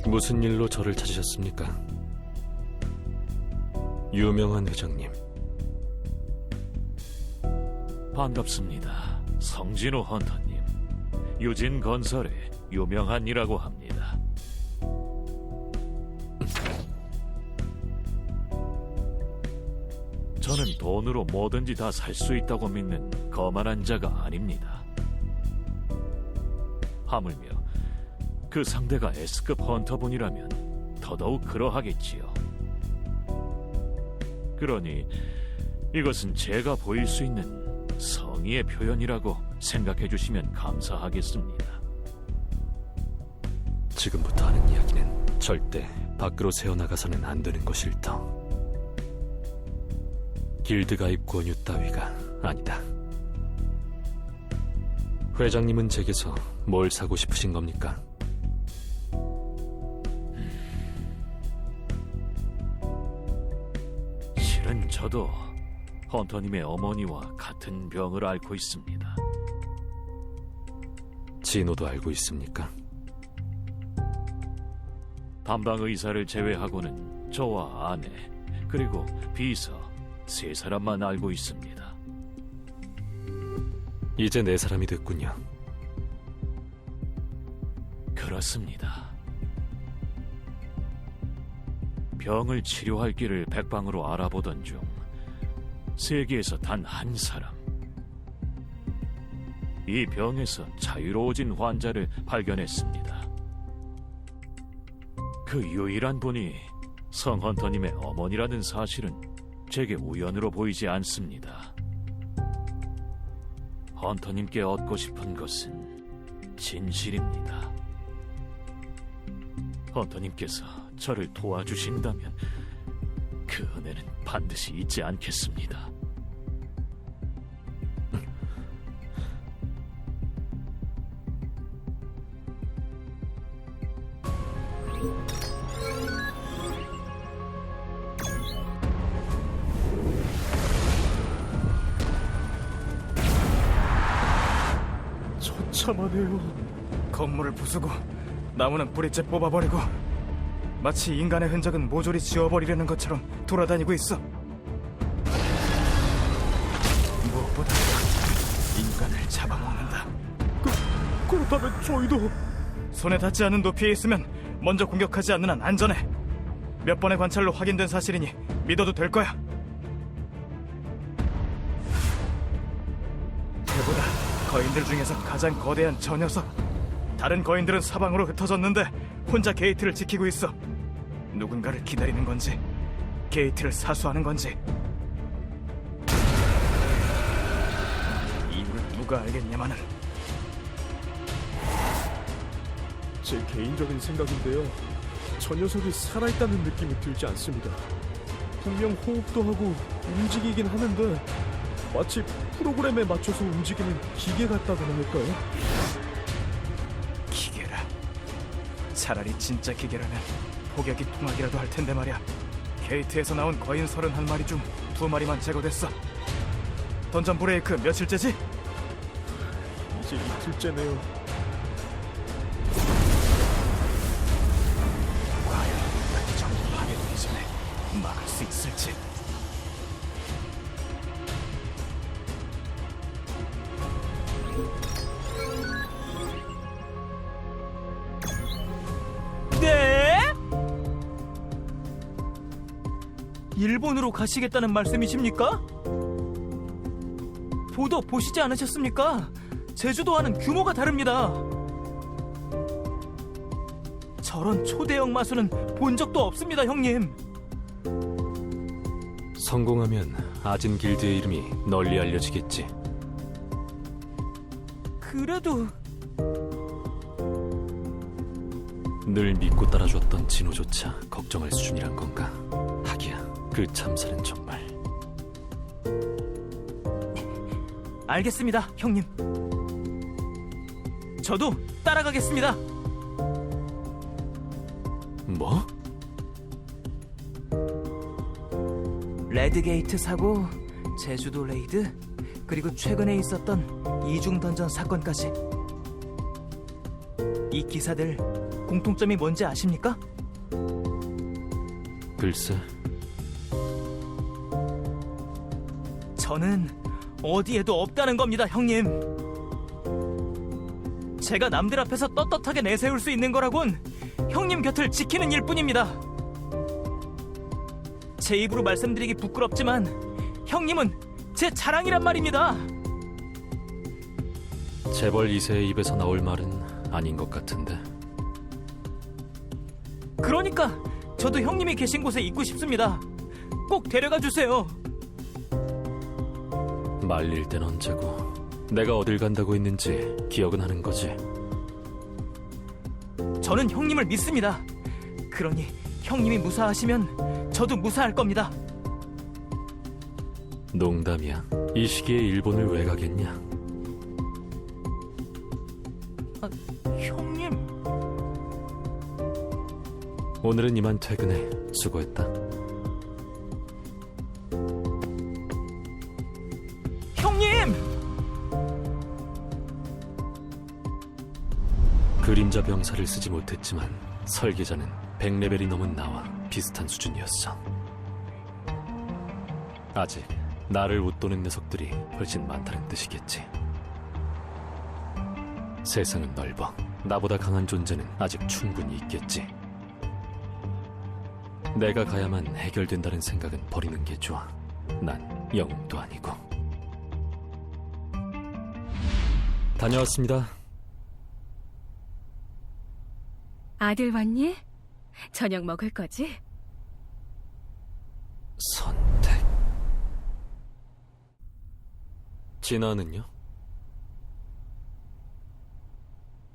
무슨 일로 저를 찾으셨습니까? 유명한 회장님. 반갑습니다. 성진호 헌터님. 유진 건설의 유명한이라고 합니다. 저는 돈으로 뭐든지 다 살 수 있다고 믿는 거만한 자가 아닙니다. 하물며 그 상대가 S급 헌터분이라면 더더욱 그러하겠지요. 그러니 이것은 제가 보일 수 있는 성의의 표현이라고 생각해 주시면 감사하겠습니다. 지금부터 하는 이야기는 절대 밖으로 새어나가서는 안 되는 것일 터. 길드 가입 권유 따위가 아니다. 회장님은 제게서 뭘 사고 싶으신 겁니까? 실은 저도 헌터님의 어머니와 같은 병을 앓고 있습니다. 진호도 알고 있습니까? 담당 의사를 제외하고는 저와 아내 그리고 비서 3사람만 알고 있습니다. 이제 4사람이 됐군요. 그렇습니다. 병을 치료할 길을 백방으로 알아보던 중 세계에서 단 한 사람, 이 병에서 자유로워진 환자를 발견했습니다. 그 유일한 분이 성 헌터님의 어머니라는 사실은 제게 우연으로 보이지 않습니다. 헌터님께 얻고 싶은 것은 진실입니다. 헌터님께서 저를 도와주신다면 그 은혜는 반드시 잊지 않겠습니다. 처참하네요. 건물을 부수고 나무는 뿌리째 뽑아버리고 마치 인간의 흔적은 모조리 지워버리려는 것처럼 돌아다니고 있어. 무엇보다 인간을 잡아먹는다. 그렇다면 저희도 손에 닿지 않는 높이에 있으면 먼저 공격하지 않는 한 안전해. 몇 번의 관찰로 확인된 사실이니 믿어도 될 거야. 그보다 거인들 중에서 가장 거대한 저 녀석. 다른 거인들은 사방으로 흩어졌는데 혼자 게이트를 지키고 있어. 누군가를 기다리는 건지 게이트를 사수하는 건지 이유를 누가 알겠냐마는. 제 개인적인 생각인데요, 저 녀석이 살아있다는 느낌이 들지 않습니다. 분명 호흡도 하고 움직이긴 하는데 마치 프로그램에 맞춰서 움직이는 기계 같다고나 할까요? 기계라. 차라리 진짜 기계라면 포격이 통하기라도 할 텐데 말이야. 게이트에서 나온 거인 31마리 중 2마리만 제거됐어. 던전 브레이크 며칠째지? 이제 이틀째네요. 과연 전부 파괴되기 전에 막을 수 있을지. 네? 일본으로 가시겠다는 말씀이십니까? 보도 보시지 않으셨습니까? 제주도와는 규모가 다릅니다. 저런 초대형 마수는 본 적도 없습니다, 형님. 성공하면 아진 길드의 이름이 널리 알려지겠지. 그래도 늘 믿고 따라줬던 진호조차 걱정할 수준이란 건가? 하기야, 그 참사는 정말. 알겠습니다, 형님. 저도 따라가겠습니다. 뭐? 레드게이트 사고, 제주도 레이드, 그리고 최근에 있었던 이중 던전 사건까지. 이 기사들 공통점이 뭔지 아십니까? 글쎄. 저는 어디에도 없다는 겁니다, 형님. 제가 남들 앞에서 떳떳하게 내세울 수 있는 거라곤 형님 곁을 지키는 일뿐입니다. 제 입으로 말씀드리기 부끄럽지만 형님은 제 자랑이란 말입니다. 재벌 2세의 입에서 나올 말은 아닌 것 같은데. 그러니까 저도 형님이 계신 곳에 있고 싶습니다. 꼭 데려가 주세요. 말릴 땐 언제고 내가 어딜 간다고 했는지 기억은 하는 거지. 저는 형님을 믿습니다. 그러니 형님이 무사하시면 저도 무사할 겁니다. 농담이야. 이 시기에 일본을 왜 가겠냐? 형님. 오늘은 이만 퇴근해. 수고했다. 형님! 그림자 병사를 쓰지 못했지만 설계자는 100레벨이 넘은 나와 비슷한 수준이었어. 아직 나를 웃도는 녀석들이 훨씬 많다는 뜻이겠지. 세상은 넓어. 나보다 강한 존재는 아직 충분히 있겠지. 내가 가야만 해결된다는 생각은 버리는 게 좋아. 난 영웅도 아니고. 다녀왔습니다. 아들 왔니? 저녁 먹을 거지? 선택. 진아는요?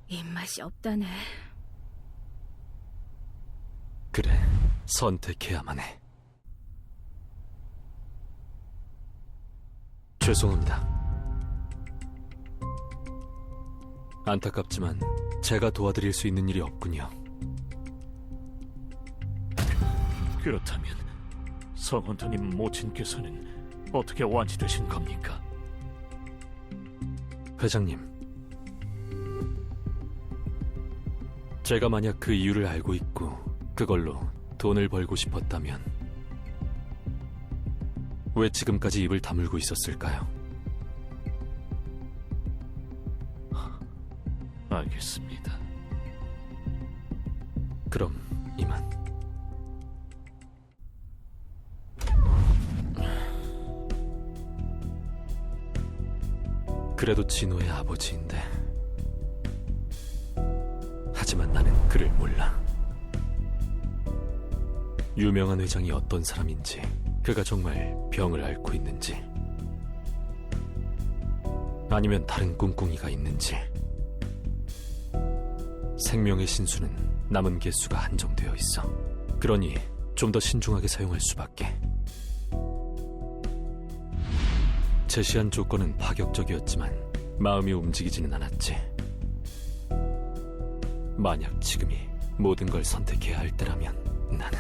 입맛이 없다네. 그래, 선택해야만 해. 죄송합니다. 안타깝지만 제가 도와드릴 수 있는 일이 없군요. 그렇다면 성헌터님 모친께서는 어떻게 완치되신 겁니까? 회장님, 제가 만약 그 이유를 알고 있고 그걸로 돈을 벌고 싶었다면 왜 지금까지 입을 다물고 있었을까요? 알겠습니다. 그럼 이만. 그래도 진호의 아버지인데. 하지만 나는 그를 몰라. 유명한 회장이 어떤 사람인지, 그가 정말 병을 앓고 있는지, 아니면 다른 꿍꿍이가 있는지. 생명의 신수는 남은 개수가 한정되어 있어. 그러니 좀 더 신중하게 사용할 수밖에. 제시한 조건은 파격적이었지만 마음이 움직이지는 않았지. 만약 지금이 모든 걸 선택해야 할 때라면 나는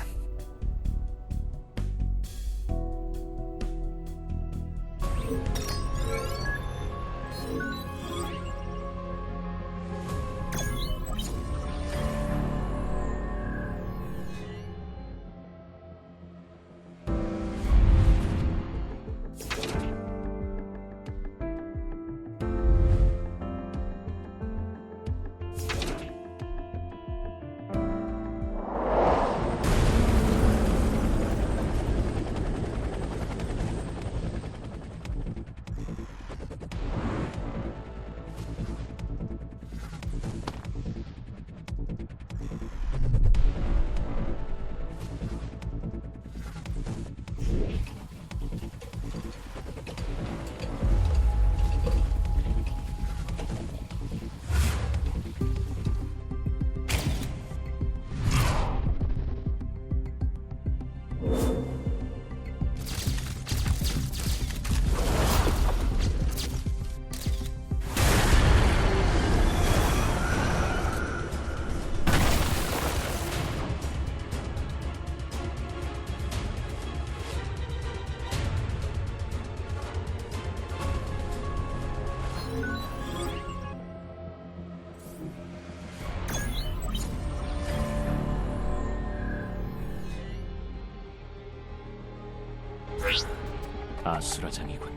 아수라장이군.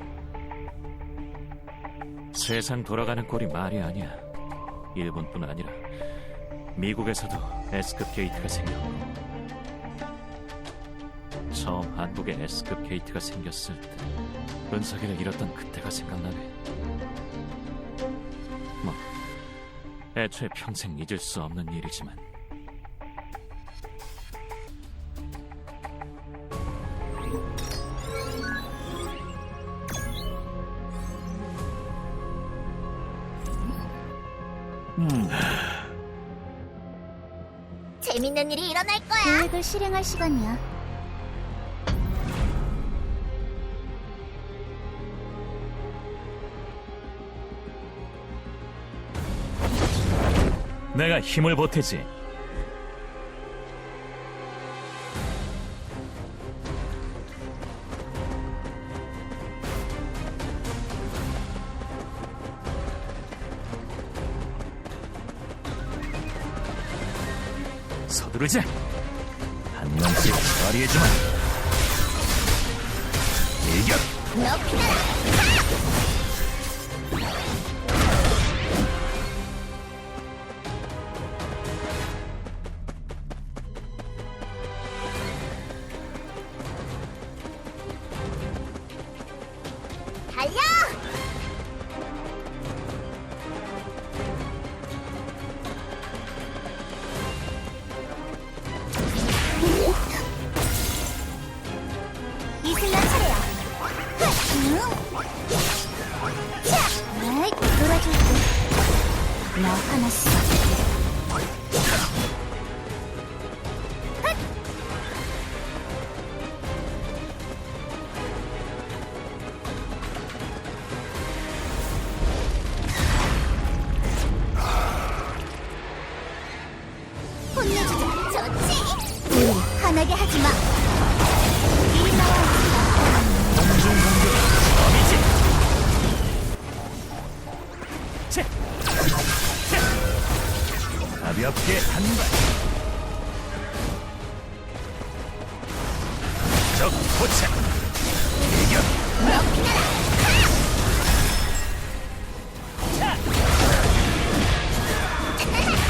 세상 돌아가는 꼴이 말이 아니야. 일본뿐 아니라 미국에서도 S급 게이트가 생겼고, 처음 한국에 S급 게이트가 생겼을 때 은석이를 잃었던 그때가 생각나네. 뭐 애초에 평생 잊을 수 없는 일이지만 재밌는 일이 일어날 거야. 계획을 실행할 시간이야. 내가 힘을 보태지. 서두르자. 한 명씩 처리해주마. 일격. 너 피나라. 달려. 이슬람 차례야. 자, 놀아줄게. 나 화났어. 혼내주자. 좋지? 우리 화나게 하지 마. 이리 나와. 공중 공격 범이지. 채. 가볍게 한 발. 적 포착. 일격. 너 피나라.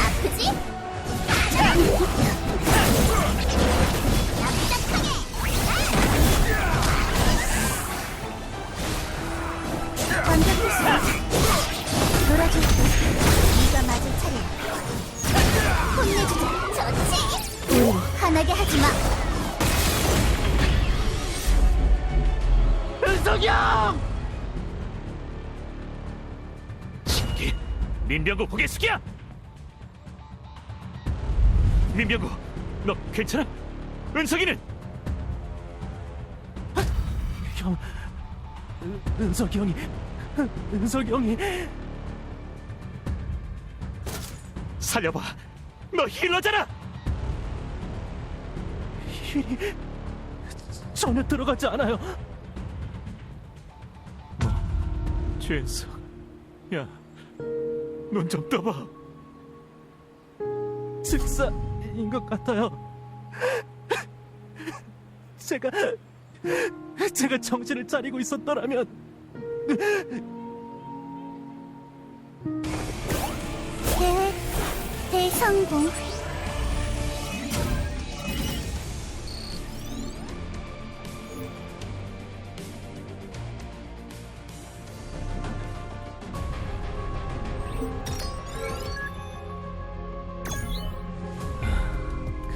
아프지? 완벽했어. 놀아줄게. 네가 맞을 차례야. 혼내주자. 좋지? 우리 화나게 하지 마. 은석이 형! 신기, 민병구 고개 숙여! 민병구, 너 괜찮아? 은석이는? 형, 은석이 형이 살려봐. 너 힐러잖아. 힐이 전혀 들어가지 않아요. 최은석, 야, 눈 좀 떠봐. 즉사인 것 같아요. 제가 정신을 차리고 있었더라면. 계획 대성공.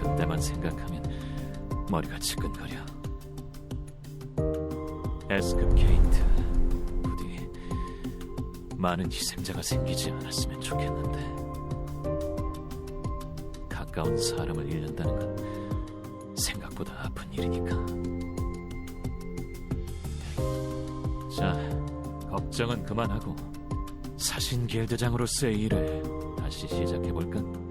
그때만 생각하면 머리가 지끈거려. S급 게이트, 부디 많은 희생자가 생기지 않았으면 좋겠는데. 가까운 사람을 잃는다는 건 생각보다 아픈 일이니까. 자, 걱정은 그만하고 사신 길드장으로서의 일을 다시 시작해볼까?